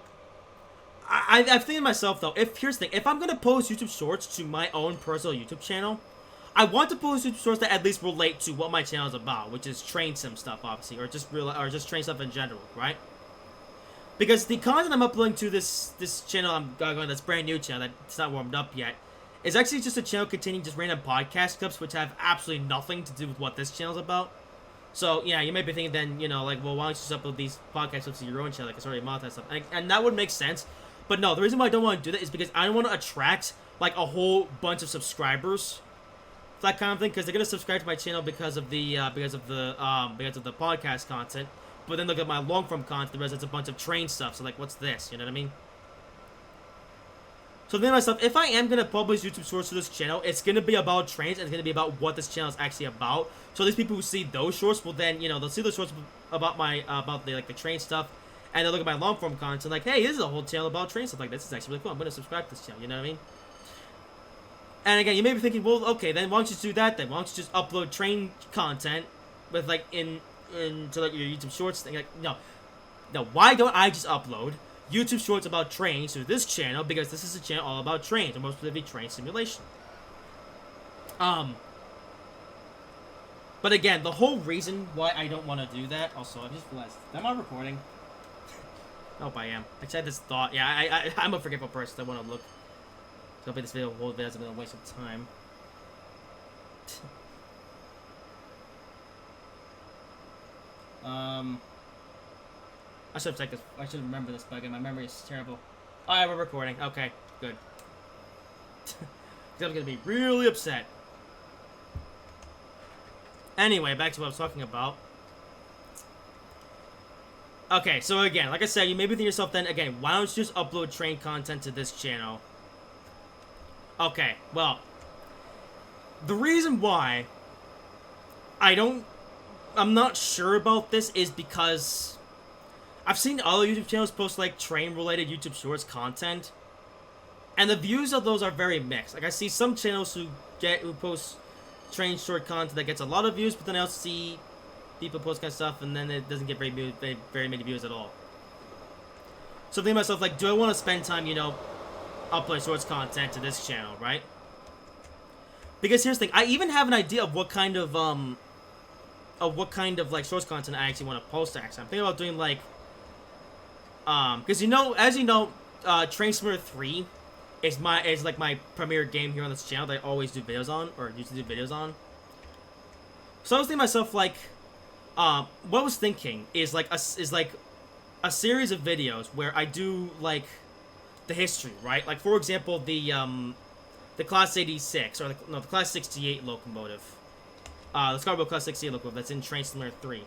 I'm thinking to myself, though, here's the thing. If I'm going to post YouTube Shorts to my own personal YouTube channel, I want to post YouTube Shorts that at least relate to what my channel is about, which is train sim stuff, obviously, or just train stuff in general, right? Because the content I'm uploading to this channel I'm going, that's brand new channel, that's not warmed up yet, is actually just a channel containing just random podcast clips, which have absolutely nothing to do with what this channel's about. So, yeah, you might be thinking then, well, why don't you just upload these podcast clips to your own channel, it's already monetized stuff, and that would make sense. But no, the reason why I don't want to do that is because I don't want to attract, a whole bunch of subscribers, that kind of thing, because they're gonna subscribe to my channel because of the podcast content, but then look at my long form content, because it's a bunch of train stuff. So what's this? You know what I mean? So then myself, if I am gonna publish YouTube Shorts to this channel, it's gonna be about trains, and it's gonna be about what this channel is actually about. So these people who see those shorts will then, they'll see those shorts about the train stuff, and they'll look at my long form content like, hey, this is a whole channel about train stuff. This is actually really cool. I'm gonna subscribe to this channel. You know what I mean? And again, you may be thinking, well, okay, then why don't you do that then? Why don't you just upload train content with into your YouTube Shorts thing? No, why don't I just upload YouTube Shorts about trains to this channel? Because this is a channel all about trains, or more specifically train simulation. But again, the whole reason why I don't want to do that. Also, I just realized, am I recording? I hope I am. I had this thought. Yeah, I'm a forgetful person. I want to look. So hopefully this whole video hasn't been a waste of time. I should have checked this. I should remember this, but again, my memory is terrible. Oh, yeah, we're recording. Okay, good. I'm gonna be really upset. Anyway, back to what I was talking about. Okay, so again, like I said, you may be thinking to yourself then, again, why don't you just upload train content to this channel? Okay, well, the reason why I'm not sure about this is because I've seen other YouTube channels post train-related YouTube Shorts content, and the views of those are very mixed. I see some channels who post train short content that gets a lot of views, but then I also see people post kind of stuff, and then it doesn't get very many views at all. So I'm thinking to myself, do I want to spend time, uploading shorts content to this channel, right? Because here's the thing, I even have an idea of what kind of like source content I actually want to post. Actually, I'm thinking about doing like, because as you know, Train Simulator 3 is like my premier game here on this channel that I always do videos on, or used to do videos on. So I was thinking to myself like, what I was thinking is like a series of videos where I do like the history, right? Like for example, the Class 86 or the Class 68 locomotive, the Scarborough Class 68 locomotive that's in Train Simulator 3.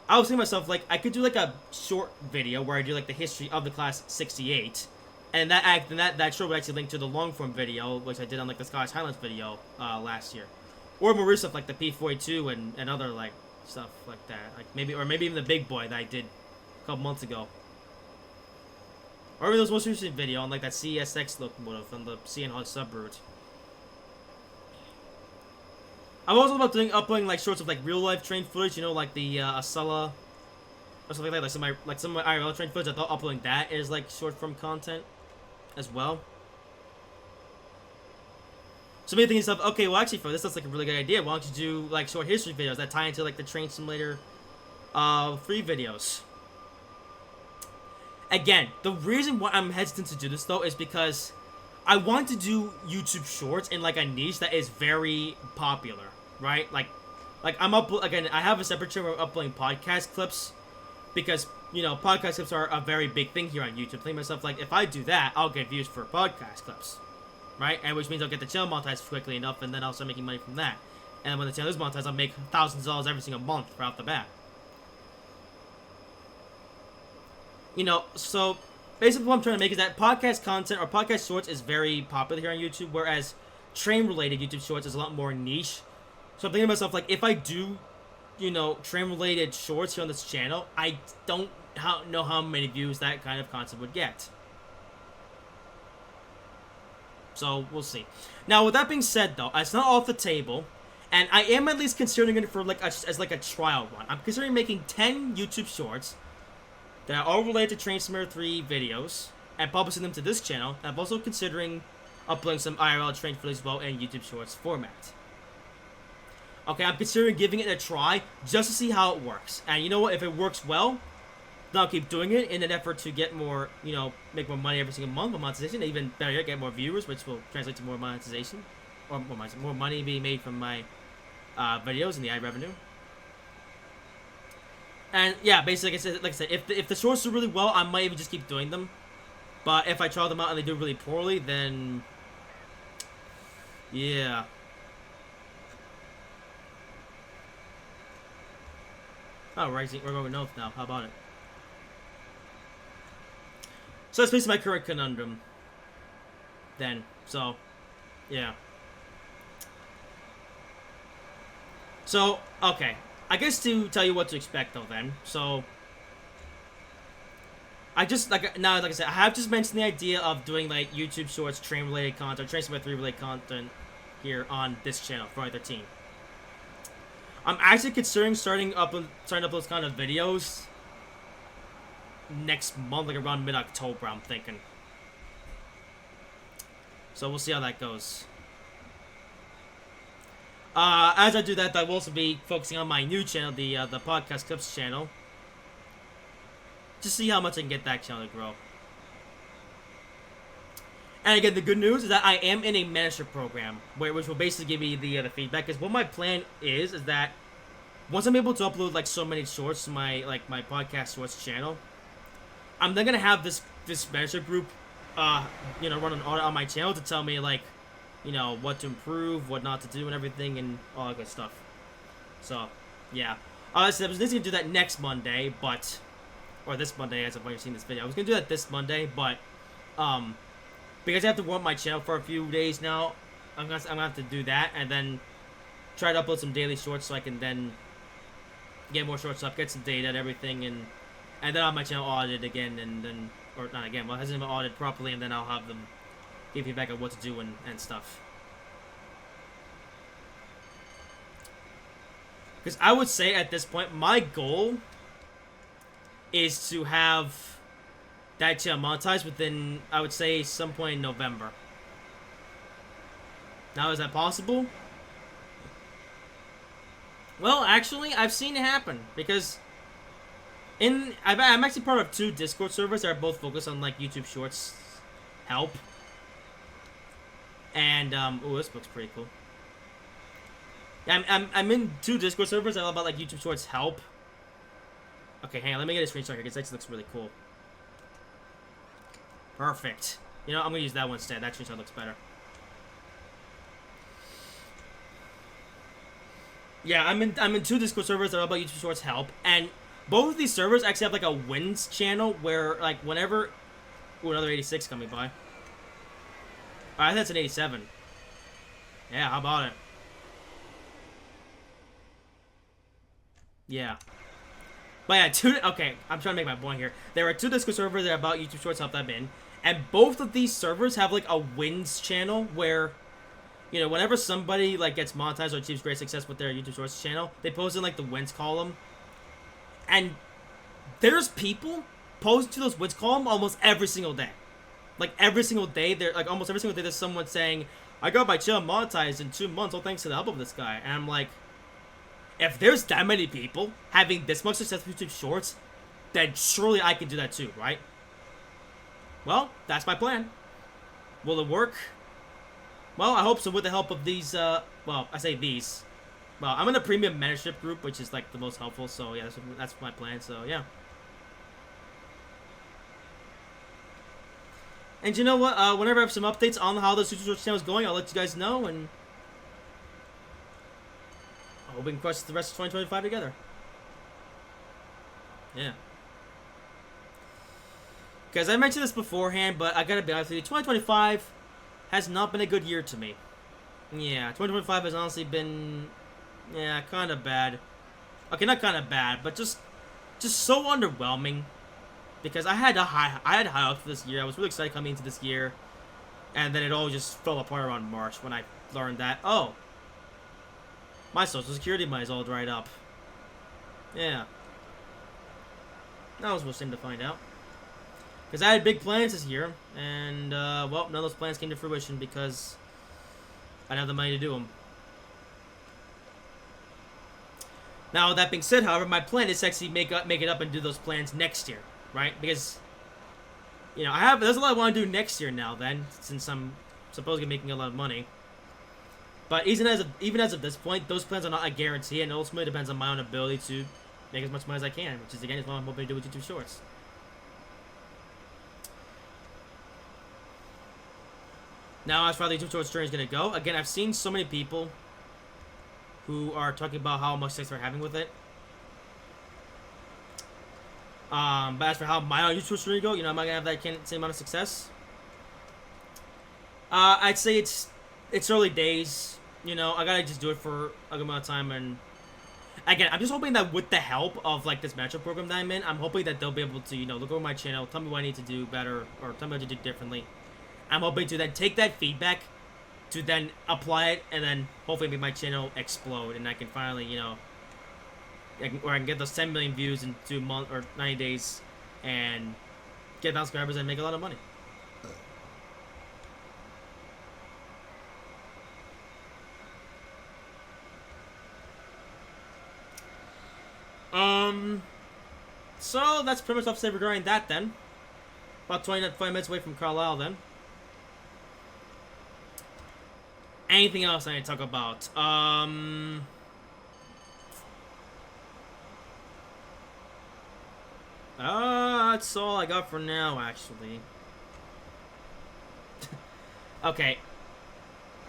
I was thinking to myself like I could do like a short video where I do like the history of the Class 68, and that short would actually link to the long form video which I did on like the Scottish Highlands video last year, or more recent like the P42 and other like stuff like that, like maybe even the big boy that I did a couple months ago. Or even this most recent video on like that CSX locomotive on the CN Hodge subroute. I'm also about uploading like sorts of like real life train footage, you know, like the Acela or something like that, like some of my IRL train footage. I thought uploading that is like short form content as well. So maybe thinking stuff, okay, well actually for this that's like a really good idea. Why don't you do like short history videos that tie into like the Train Simulator 3 videos? Again, the reason why I'm hesitant to do this though is because I want to do YouTube Shorts in like a niche that is very popular, right? Like again, I have a separate channel where I'm uploading podcast clips because you know podcast clips are a very big thing here on YouTube. I think to myself like if I do that, I'll get views for podcast clips, right? And which means I'll get the channel monetized quickly enough, and then I'll start making money from that. And when the channel is monetized, I'll make thousands of dollars every single month right off the bat. You know, so basically what I'm trying to make is that podcast content or podcast shorts is very popular here on YouTube, whereas train-related YouTube shorts is a lot more niche. So I'm thinking to myself, like, if I do, you know, train-related shorts here on this channel, I don't know how many views that kind of content would get. So, we'll see. Now, with that being said, though, it's not off the table, and I am at least considering it for, like, as like a trial run. I'm considering making 10 YouTube shorts that are all related to Train Simulator 3 videos, and publishing them to this channel. And I'm also considering uploading some IRL train footage as well in YouTube Shorts format. Okay, I'm considering giving it a try, just to see how it works. And you know what, if it works well, then I'll keep doing it in an effort to get more, you know, make more money every single month, more monetization, even better yet, get more viewers, which will translate to more monetization, or more money being made from my videos and the ad revenue. And yeah, basically, like I said, if the shorts do really well, I might even just keep doing them. But if I try them out and they do really poorly, then yeah. Oh, we're going north now. How about it? So that's basically my current conundrum. Then, so yeah. So okay. I guess to tell you what to expect though then, so I just like I said, I have just mentioned the idea of doing like YouTube Shorts train related content, Train Simulator 3 related content here on this channel for 13. I'm actually considering starting up those kind of videos next month, like around mid-October, I'm thinking. So we'll see how that goes. As I do that, I will also be focusing on my new channel, the Podcast Clips channel. Just see how much I can get that channel to grow. And again, the good news is that I am in a mentorship program, which will basically give me the feedback. Because what my plan is that once I'm able to upload like so many shorts to my podcast shorts channel, I'm then gonna have this mentorship group, you know, run an audit on my channel to tell me like, you know, what to improve, what not to do, and everything, and all that good stuff. So, yeah. I was going to do that next Monday, but... Or this Monday, as of when you're seeing this video. I was going to do that this Monday, but... Because I have to warm my channel for a few days now, I'm gonna have to do that, and then try to upload some daily shorts so I can then get more shorts up, get some data and everything, and then I'll have my channel audited again, and then... Or, not again, well, it hasn't been audited properly, and then I'll have them give feedback on what to do and stuff. Because I would say at this point, my goal is to have that channel monetized within, I would say, some point in November. Now, is that possible? Well, actually, I've seen it happen because I'm actually part of 2 Discord servers that are both focused on like YouTube Shorts help. And oh, this looks pretty cool. Yeah, I'm in 2 Discord servers that are all about like YouTube Shorts help. Okay, hang on, let me get a screenshot here because that looks really cool. Perfect. You know, I'm gonna use that one instead. That screenshot looks better. Yeah, I'm in 2 Discord servers that are all about YouTube Shorts help, and both of these servers actually have like a wins channel where like whenever, ooh, another 86 coming by. I think that's an 87. Yeah, how about it? Yeah. But yeah, okay, I'm trying to make my point here. There are 2 Discord servers that are about YouTube Shorts help that I'm in, and both of these servers have like a wins channel where, you know, whenever somebody like gets monetized or achieves great success with their YouTube Shorts channel, they post in like the wins column. And there's people posting to those wins column almost every single day. Like every single day, almost every single day there's someone saying, I got my channel monetized in 2 months, all thanks to the help of this guy. And I'm like, if there's that many people having this much success with YouTube Shorts, then surely I can do that too, right? Well, that's my plan. Will it work? Well, I hope so with the help of these, well, I say these. Well, I'm in a premium mentorship group, which is like the most helpful, so yeah, that's my plan, so yeah. And you know what, whenever I have some updates on how the YouTube Shorts channel is going, I'll let you guys know, and I hope we can crush the rest of 2025 together. Yeah. Guys, I mentioned this beforehand, but I gotta be honest with you, 2025 has not been a good year to me. Yeah, 2025 has honestly been, yeah, kind of bad. Okay, not kind of bad, but just so underwhelming. Because I had high hopes for this year. I was really excited coming into this year, and then it all just fell apart around March when I learned that, oh, my social security money is all dried up. Yeah, that was a shame to find out. Because I had big plans this year, and well, none of those plans came to fruition because I didn't have the money to do them. Now, that being said, however, my plan is to actually make it up and do those plans next year, right? Because, you know, there's a lot I want to do next year now then, since I'm supposedly making a lot of money. But even as of this point, those plans are not a guarantee, and ultimately depends on my own ability to make as much money as I can, which is, again, is what I'm hoping to do with YouTube Shorts. Now, as far as the YouTube Shorts journey is going to go, again, I've seen so many people who are talking about how much success they're having with it. But as for how my own YouTube journey go, you know, am I going to have that same amount of success? I'd say it's early days. You know, I gotta just do it for a good amount of time, and again, I'm just hoping that with the help of like this matchup program that I'm in, I'm hoping that they'll be able to, you know, look over my channel, tell me what I need to do better, or tell me what to do differently. I'm hoping to then take that feedback to then apply it, and then hopefully make my channel explode, and I can finally, you know, I can get those 10 million views in 2 months or 90 days, and get 1,000 subscribers and make a lot of money. So that's pretty much all to say regarding that then. About 20 minutes away from Carlisle then. Anything else I need to talk about? That's all I got for now, actually. Okay.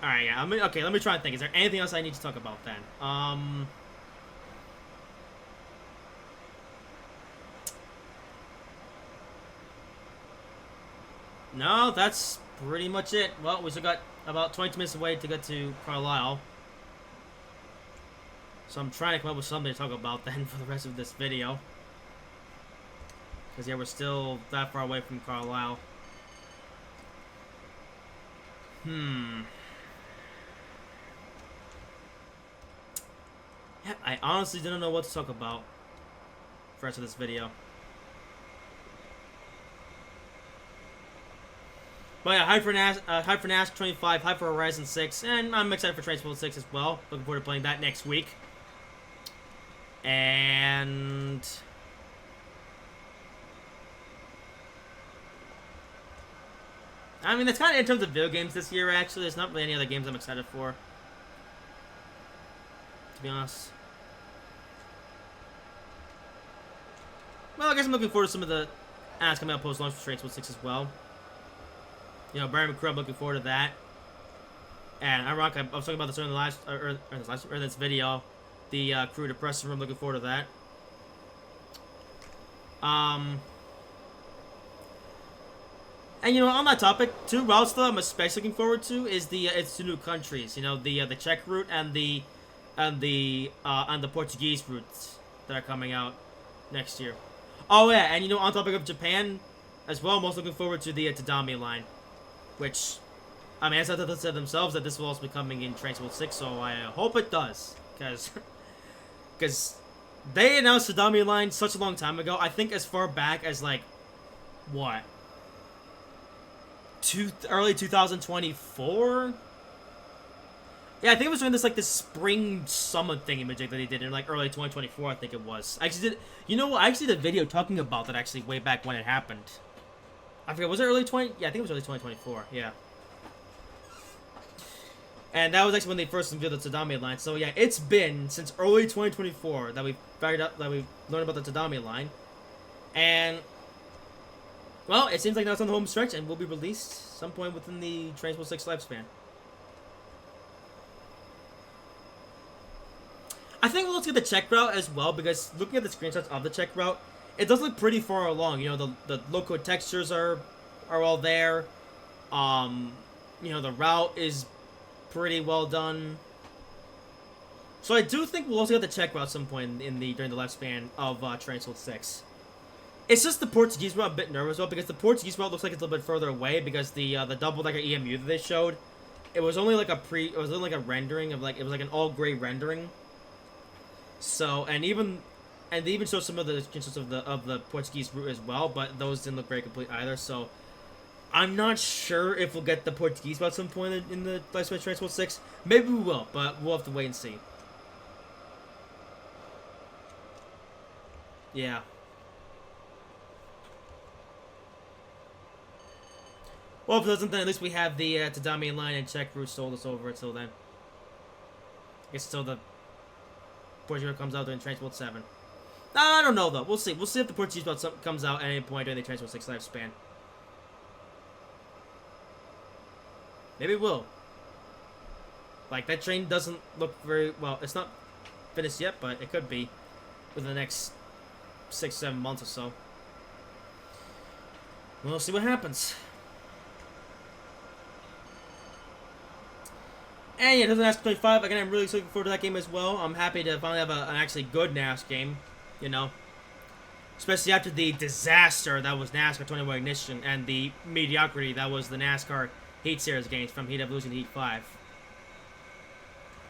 Alright, yeah. Okay, let me try and think. Is there anything else I need to talk about then? No, that's pretty much it. Well, we still got about 20 minutes away to get to Carlisle. So I'm trying to come up with something to talk about then for the rest of this video. Because, yeah, we're still that far away from Carlisle. Yeah, I honestly didn't know what to talk about for the rest of this video. But yeah, hype for Nash 25, hype for Horizon 6, and I'm excited for Trainsport 6 as well. Looking forward to playing that next week. I mean, that's kind of in terms of video games this year, actually. There's not really any other games I'm excited for, to be honest. Well, I guess I'm looking forward to some of the ads coming out post-launch for Trains 6 as well. You know, Barry McCrub, looking forward to that. And I was talking about this in the last, or this video. The crew to Preston room, looking forward to that. And you know, on that topic, two routes that I'm especially looking forward to is it's two new countries. You know, the Czech route and the Portuguese routes that are coming out next year. Oh yeah, and you know, on topic of Japan as well, I'm also looking forward to the Tadami line, which, I mean, as they said themselves that this will also be coming in Trains 6, so I hope it does, because they announced the Tadami line such a long time ago. I think as far back as like what, early 2024. Yeah, I think it was during this like this spring summer thingamajig that he did in like early 2024. I think it was. I actually did. You know what? I actually did a video talking about that actually way back when it happened. I forget. Was it early 20? Yeah, I think it was early 2024. Yeah. And that was actually when they first unveiled the Tadami line. So yeah, it's been since early 2024 that we've learned about the Tadami line, and well, it seems like now it's on the home stretch and will be released some point within the Trains 6 lifespan. I think we'll look at the Czech route as well, because looking at the screenshots of the Czech route, it does look pretty far along. You know, the local textures are all there. You know, the route is pretty well done. So I do think we'll also get the Czech route at some point during the lifespan of Trains 6. It's just the Portuguese route I'm a bit nervous about, because the Portuguese route looks like it's a little bit further away, because the double-decker EMU that they showed, it was only like a rendering of like, it was like an all-gray rendering. So, and they even showed some of the screenshots of the Portuguese route as well, but those didn't look very complete either. So, I'm not sure if we'll get the Portuguese route at some point in the lifespan of Trains 6. Maybe we will, but we'll have to wait and see. Yeah. Well, if it doesn't, then at least we have the Tadami line and Czech route sold us over until then. I guess until the Portuguese route comes out during Trains 7. I don't know, though. We'll see. We'll see if the Portuguese route comes out at any point during the Trains 6 lifespan. Maybe it will. Like, that train doesn't look very... Well, it's not finished yet, but it could be within the next 6-7 months or so. We'll see what happens. And yeah, NASCAR 25, again, I'm really looking forward to that game as well. I'm happy to finally have an actually good NASCAR game, you know. Especially after the disaster that was NASCAR 21 Ignition and the mediocrity that was the NASCAR Heat Series games from Heat Evolution to Heat 5.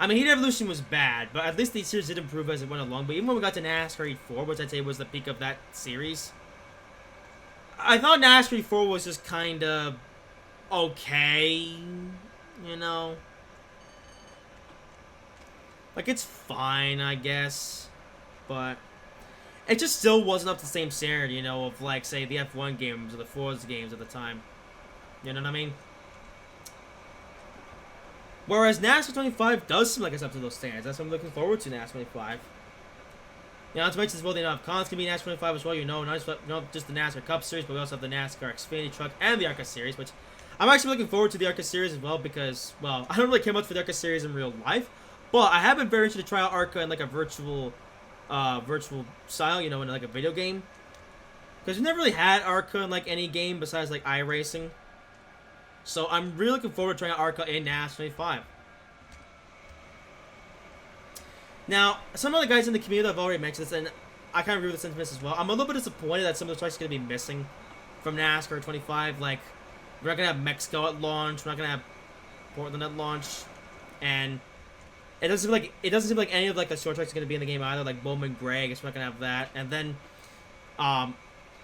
I mean, Heat Evolution was bad, but at least the series did improve as it went along. But even when we got to NASCAR Heat 4, which I'd say was the peak of that series, I thought NASCAR Heat 4 was just kind of okay, you know. Like, it's fine, I guess, but it just still wasn't up to the same standard, you know, of, like, say, the F1 games or the Forza games at the time. You know what I mean? Whereas NASCAR 25 does seem like it's up to those standards. That's what I'm looking forward to, NASCAR 25. You know, not to mention as well, they don't have cons can be NASCAR 25 as well, you know, not just the NASCAR Cup Series, but we also have the NASCAR Xfinity Truck and the ARCA Series, which I'm actually looking forward to the ARCA Series as well, because, well, I don't really care much for the ARCA Series in real life. But I have been very interested to try out ARCA in like a virtual style, you know, in like a video game. Because we've never really had ARCA in like any game besides like iRacing. So I'm really looking forward to trying out ARCA in NASCAR 25. Now, some of the guys in the community have already mentioned this, and I kind of agree with the sentiments as well. I'm a little bit disappointed that some of the tracks are going to be missing from NASCAR 25. Like, we're not going to have Mexico at launch, we're not going to have Portland at launch, and it doesn't seem like any of like the short tracks are gonna be in the game either. Like Bowman Gray, I guess we're not gonna have that. And then, and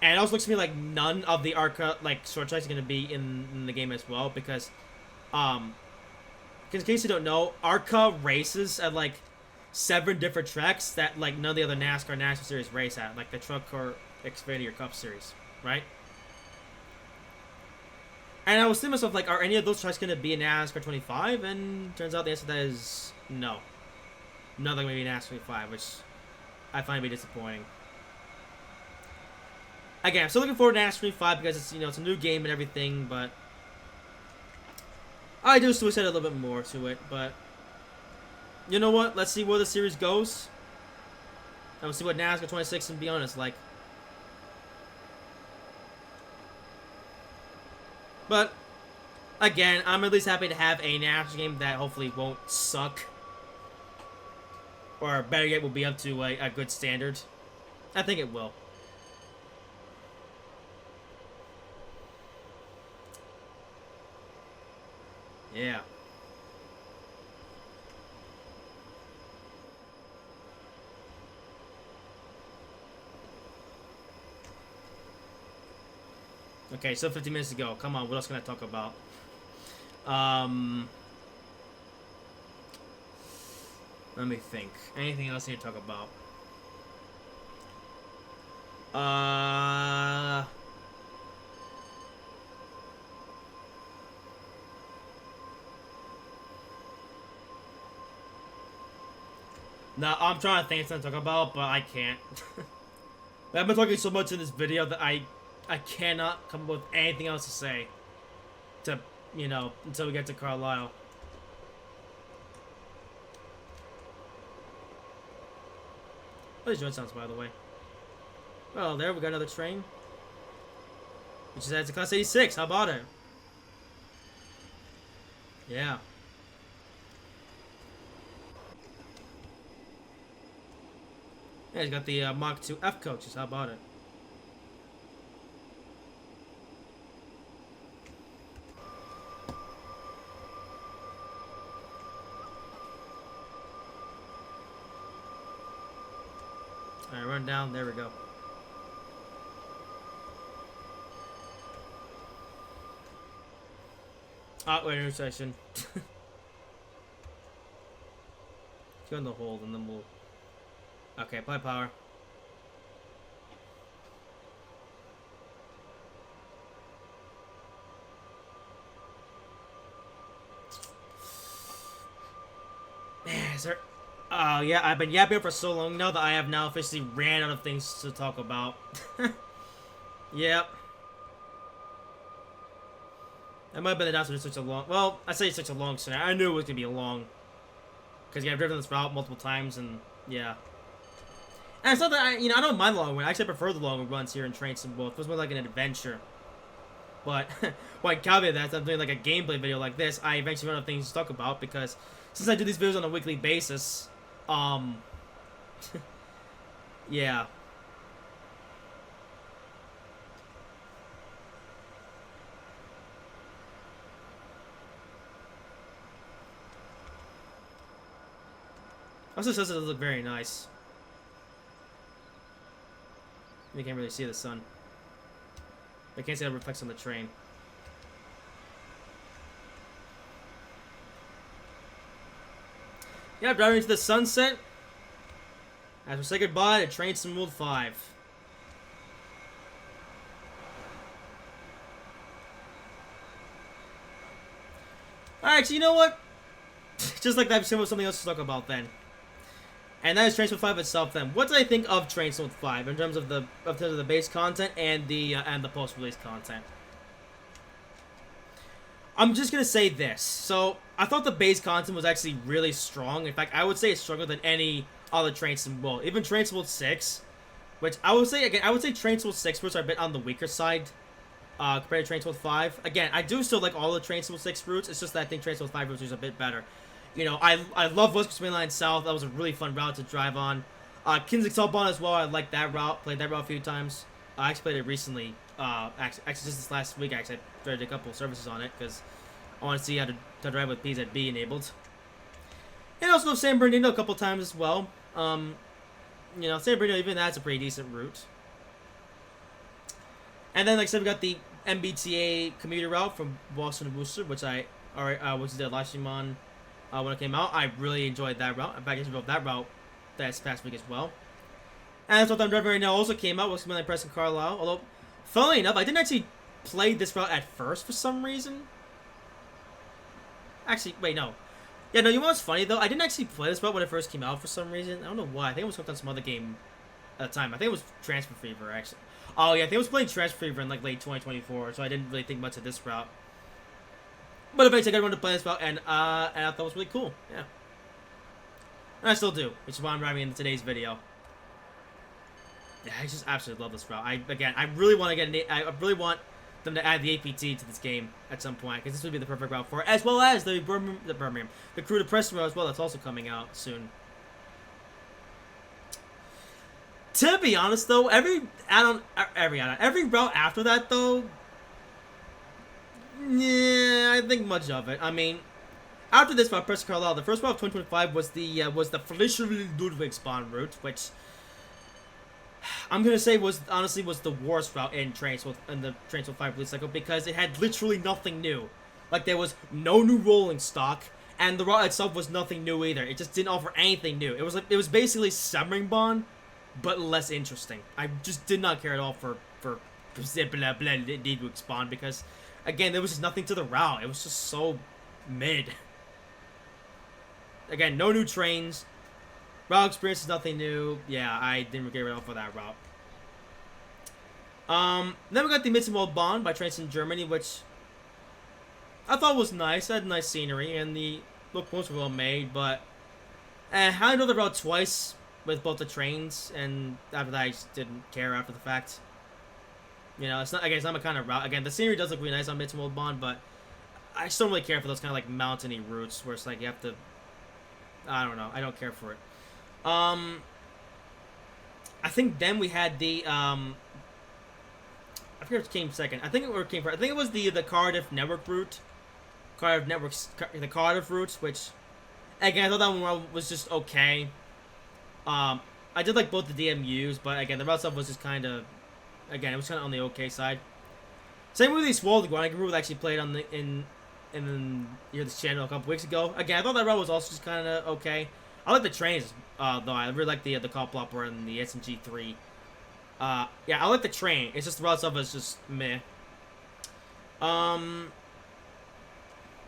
it also looks to me like none of the ARCA like short tracks are gonna be in the game as well, because, in case you don't know, ARCA races at like 7 different tracks that like none of the other NASCAR National Series race at, like the Truck or Xfinity or Cup Series, right? And I was thinking to myself, like, are any of those tracks going to be in NASCAR 25? And turns out the answer to that is no. Nothing going to be in NASCAR 25, which I find to be disappointing. Again, I'm still looking forward to NASCAR 25 because it's, you know, it's a new game and everything, but I do still wish I had a little bit more to it, but you know what? Let's see where the series goes. And we'll see what NASCAR 26 and beyond is like. But, again, I'm at least happy to have a NASCAR game that hopefully won't suck. Or, better yet, will be up to a good standard. I think it will. Yeah. Okay, so 15 minutes to go. Come on, what else can I talk about? Let me think. Anything else I need to talk about? No, I'm trying to think of something to talk about, but I can't. I've been talking so much in this video that I cannot come up with anything else to say. To, you know, until we get to Carlisle. What is joint sounds, by the way? Well, there we got another train. Which is at the Class 86. How about it? Yeah. Yeah, he's got the Mach 2 F coaches. How about it? Alright, run down. There we go. Wait, intersection. Go in the hold and then we'll... Okay, apply power. Man, is there... Oh, yeah, I've been yapping for so long now that I have now officially ran out of things to talk about. Yep. That might have been announced for such a long... Well, I say such a long scenario. I knew it was going to be long. Because, yeah, I've driven this route multiple times, and, yeah. And it's not that I don't mind the long run. I actually prefer the long runs here in Train Sim both. It was more like an adventure. But, when I caveat that, I'm doing like a gameplay video like this, I eventually run out of things to talk about because since I do these videos on a weekly basis, yeah. Also, says it look very nice. You can't really see the sun. I can't see how it reflects on the train. Yeah, driving into the sunset. As we say goodbye to Train Sim World 5. Alright, so you know what? Just like that, I'm something else to talk about then. And that is Train Sim 5 itself then. What did I think of Train Sim 5 in terms of the base content and the post-release content? I'm just gonna say this. So I thought the base content was actually really strong. In fact, I would say it's stronger than any other Train Sim World. Even Train Sim World 6, which I would say Train Sim World 6 routes are a bit on the weaker side compared to Train Sim World 5. Again, I do still like all the Train Sim World 6 routes. It's just that I think Train Sim World 5 routes are a bit better. You know, I love West Coast Mainline South. That was a really fun route to drive on. Kinzig Southbound as well. I like that route. Played that route a few times. I actually played it recently. Actually, just this last week, actually, I tried a couple of services on it because I want to see how to drive with PZB enabled. And also San Bernardino a couple times as well. You know, San Bernardino, even that's a pretty decent route. And then, like I said, we got the MBTA commuter route from Boston to Worcester, which which is the Lashiman. When it came out, I really enjoyed that route. In fact, I drove that route this past week as well. And that's what I'm driving right now also came out, was Mainline Preston Carlisle. Although, funnily enough, I didn't actually played this route at first for some reason. Actually, wait, no. Yeah, no, you know what's funny, though? I didn't actually play this route when it first came out for some reason. I don't know why. I think it was hooked on some other game at the time. I think it was Transfer Fever, actually. Oh, yeah, I think I was playing Transfer Fever in, like, late 2024, so I didn't really think much of this route. But eventually I got around to play this route, and I thought it was really cool. Yeah. And I still do, which is why I'm driving in today's video. Yeah, I just absolutely love this route. I really want to get I really want them to add the APT to this game at some point, because this would be the perfect route for it, as well as the Crew to Preston route as well. That's also coming out soon. To be honest, though, every route after that, though, yeah, I think much of it. I mean, after this route, Preston Carlisle, the first route of 2025 was the Felicia Ludwig spawn route, which I'm gonna say was the worst route in the Trains 5 release cycle, because it had literally nothing new. Like, there was no new rolling stock, and the route itself was nothing new either. It just didn't offer anything new. It was basically Submarine Bond, but less interesting. I just did not care at all for Ludwig spawn, because again, there was just nothing to the route. It was just so mid. Again, no new trains. Route experience is nothing new. Yeah, I didn't get rid of for that route. Then we got the Mittenwald Bond by Trains in Germany, which I thought was nice. It had nice scenery, and the locomotives were well made, but I know the route twice with both the trains, and after that I just didn't care after the fact. You know, it's not my kind of route. Again, the scenery does look really nice on Mittenwald Bond, but I just don't really care for those kind of like mountainy routes where it's like you have to, I don't know, I don't care for it. I think then we had the I forget what came second. I think it was the Cardiff Network route. The Cardiff route, which again I thought that one was just okay. I did like both the DMUs, but again the route stuff was just kind of, again it was kind of on the okay side. Same with the Swirl Ground. I remember actually played on in this channel a couple weeks ago. Again, I thought that route was also just kind of okay. I like the trains, though. I really like the Copplopper and the SMG3. Yeah, I like the train. It's just the route stuff is just meh.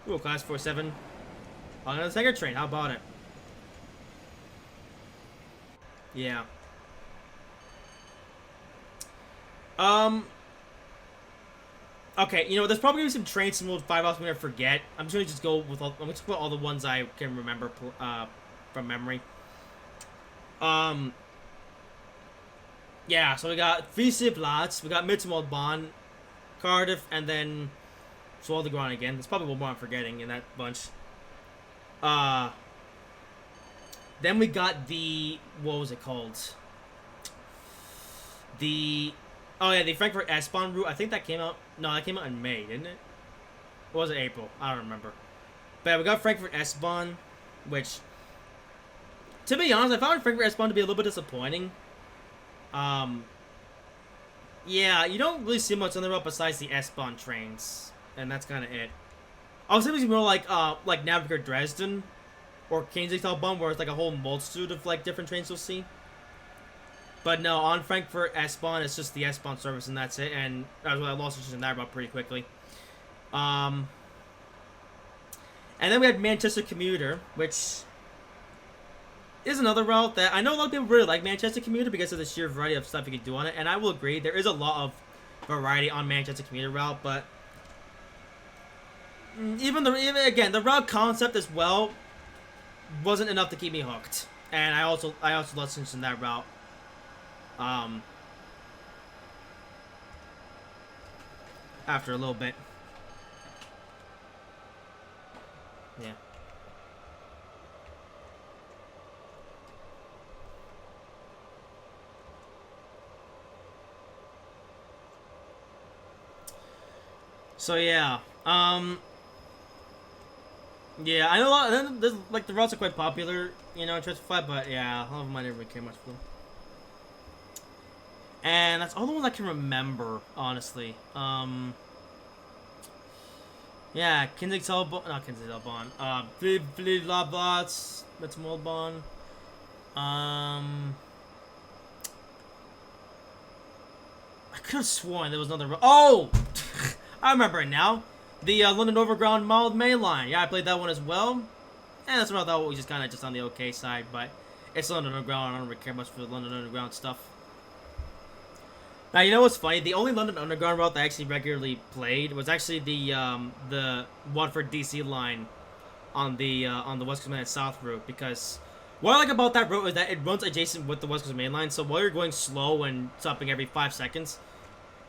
Ooh, Class 47. I'm gonna take a train. How about it? Yeah. Okay, you know, there's probably gonna be some trains in World 5 I'm gonna forget. I'm just gonna go with I'm gonna put all the ones I can remember from memory. Yeah, so we got Frieseplatz, we got Mittenwald Bond, Cardiff, and then Swaldegrand again. There's probably one more I'm forgetting in that bunch. Then we got the, what was it called? The Frankfurt S-Bahn route. I think that came out, no, that came out in May, didn't it? Or was it April? I don't remember. But yeah, we got Frankfurt S-Bahn, which, to be honest, I found Frankfurt S-Bahn to be a little bit disappointing. Yeah, you don't really see much on the route besides the S-Bahn trains, and that's kind of it. I was thinking more like Navigator Dresden, or Königsallee Bahn, where it's like a whole multitude of like different trains you'll see. But no, on Frankfurt S-Bahn, it's just the S-Bahn service, and that's it. And I lost interest in that route pretty quickly. And then we had Manchester Commuter, which is another route that I know a lot of people really like Manchester Commuter because of the sheer variety of stuff you can do on it. And I will agree, there is a lot of variety on Manchester Commuter route, but even again, the route concept as well wasn't enough to keep me hooked. And I also lost interest in that route. After a little bit. Yeah. So yeah, yeah, I know a lot. There's, like, the routes are quite popular, you know, in Transfer 5, but yeah, a lot of them I didn't really care much for them. And that's all the ones I can remember, honestly. Yeah, Königsallee Bahn, not Königsallee Bahn. Frieseplatz, Mittenwald Bahn. I could have sworn there was another. Oh, I remember it now. The London Overground Mild Mainline. Yeah, I played that one as well. And that's what I thought was just kind of just on the okay side, but it's London Underground. I don't really care much for the London Underground stuff. Now, you know what's funny? The only London Underground route that I actually regularly played was actually the Watford DC line on the West Coast Main and South route, because what I like about that route is that it runs adjacent with the West Coast Main Line, so while you're going slow and stopping every 5 seconds,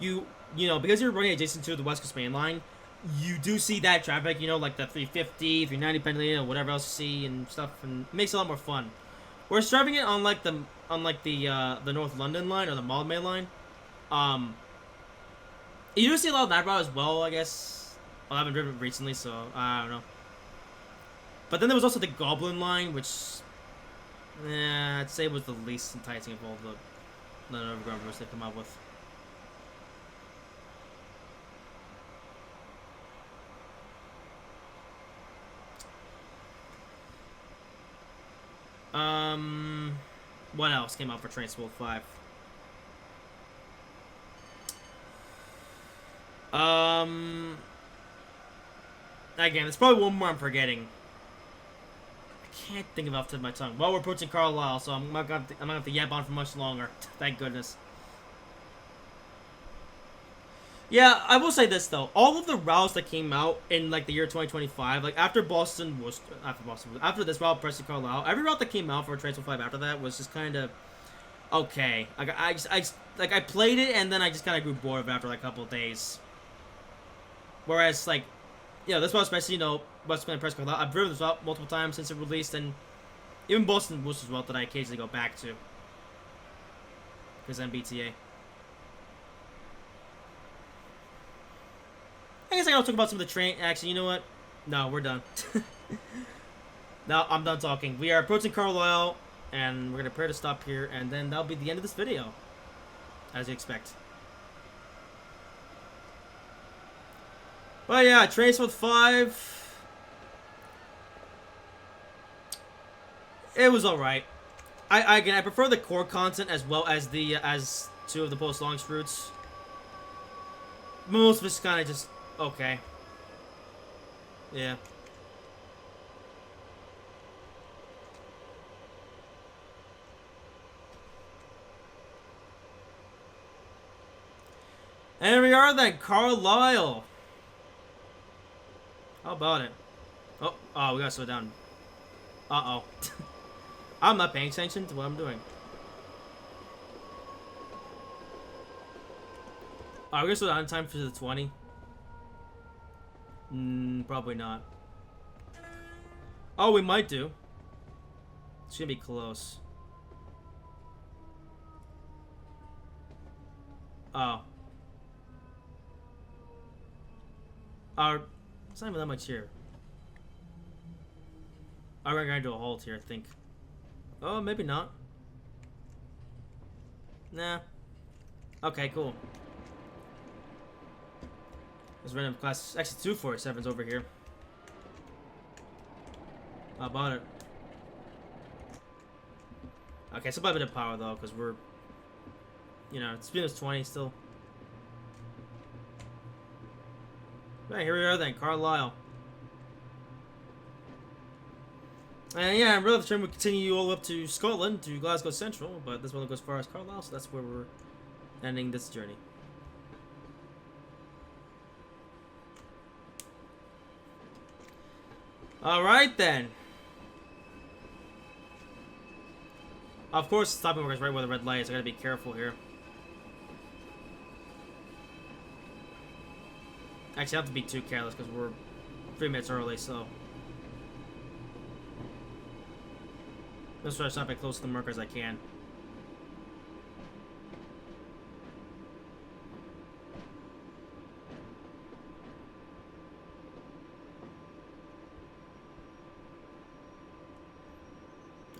you know, because you're running adjacent to the West Coast Main Line, you do see that traffic, you know, like the 350, 390 penalty, or whatever else you see and stuff, and it makes it a lot more fun. Whereas driving it on like the North London line or the Mild Main Line, you do see a lot of that route as well, I guess. Well, I haven't driven it recently, so I don't know. But then there was also the Goblin line, which, I'd say was the least enticing of all the Overground routes they've come up with. What else came out for Train World 5? Again, there's probably one more I'm forgetting. I can't think of it off the tip of my tongue. Well, we're approaching Carlisle, so I'm not gonna have to yap on for much longer. Thank goodness. Yeah, I will say this though. All of the routes that came out in like the year 2025, like after this route, Preston, Carlisle, every route that came out for Transfer 5 after that was just kind of okay. Like I played it and then I just kind of grew bored of it after like a couple of days. Whereas like, this route especially, Preston and Preston, Carlisle, I've driven this route multiple times since it released, and even Boston Worcester's route that I occasionally go back to because MBTA. I guess I gotta talk about some of the train. Actually, you know what? No, we're done. Now I'm done talking. We are approaching Carlisle, and we're gonna prepare to stop here, and then that'll be the end of this video, as you expect. But yeah, Train World 5. It was alright. I prefer the core content as well as the as 2 of the post-launch routes. Most of it's kind of just okay. Yeah. And here we are then, Carlisle. How about it? Oh, we gotta slow down. Uh-oh. I'm not paying attention to what I'm doing. We're gonna slow down in time for the 20. Probably not. Oh, we might do. It's gonna be close. Oh. It's not even that much here. We're gonna do a halt here, I think. Oh, maybe not. Nah. Okay, cool. There's random class. Actually, 2 4.7s over here. How about it? Okay, so a bit of power though, because we're, speed is 20 still. Right, here we are then, Carlisle. And yeah, really the train will continue all up to Scotland, to Glasgow Central, but this one will go as far as Carlisle, so that's where we're ending this journey. Alright then. Of course, stopping work is right where the red light is. I gotta be careful here. Actually, I have to be too careless because we're 3 minutes early, so. Let's try to stop as close to the marker as I can.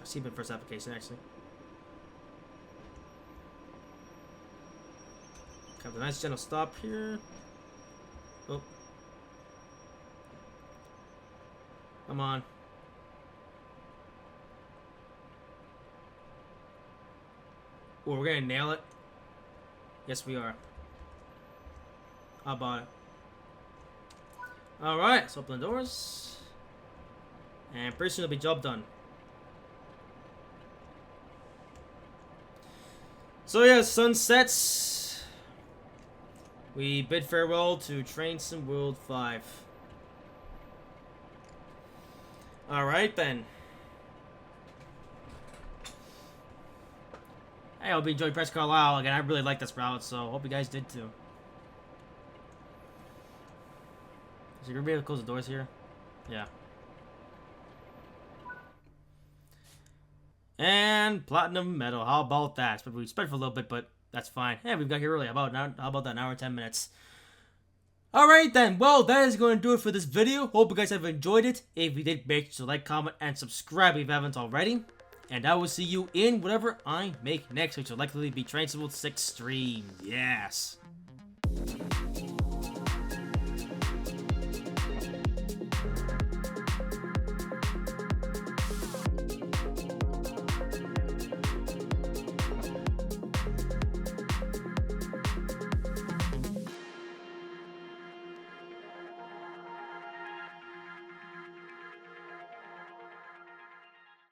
See the first application actually. Have a nice gentle stop here. Oh. Come on. Oh, we're gonna nail it. Yes, we are. How about it? Alright, let's open the doors. And pretty soon it'll be job done. So yeah, sun sets. We bid farewell to Train Sim World 5. Alright then. Hey, I hope you enjoyed Preston Carlisle. Again, I really like this route, so hope you guys did too. Is you gonna be able to close the doors here? Yeah. And platinum medal. How about that? We spent for a little bit, but that's fine. Yeah, we've got here early. How about that? An hour and 10 minutes. Alright then. Well, that is going to do it for this video. Hope you guys have enjoyed it. If you did, make sure to like, comment, and subscribe if you haven't already. And I will see you in whatever I make next, which will likely be Train Sim World 6 stream. Yes.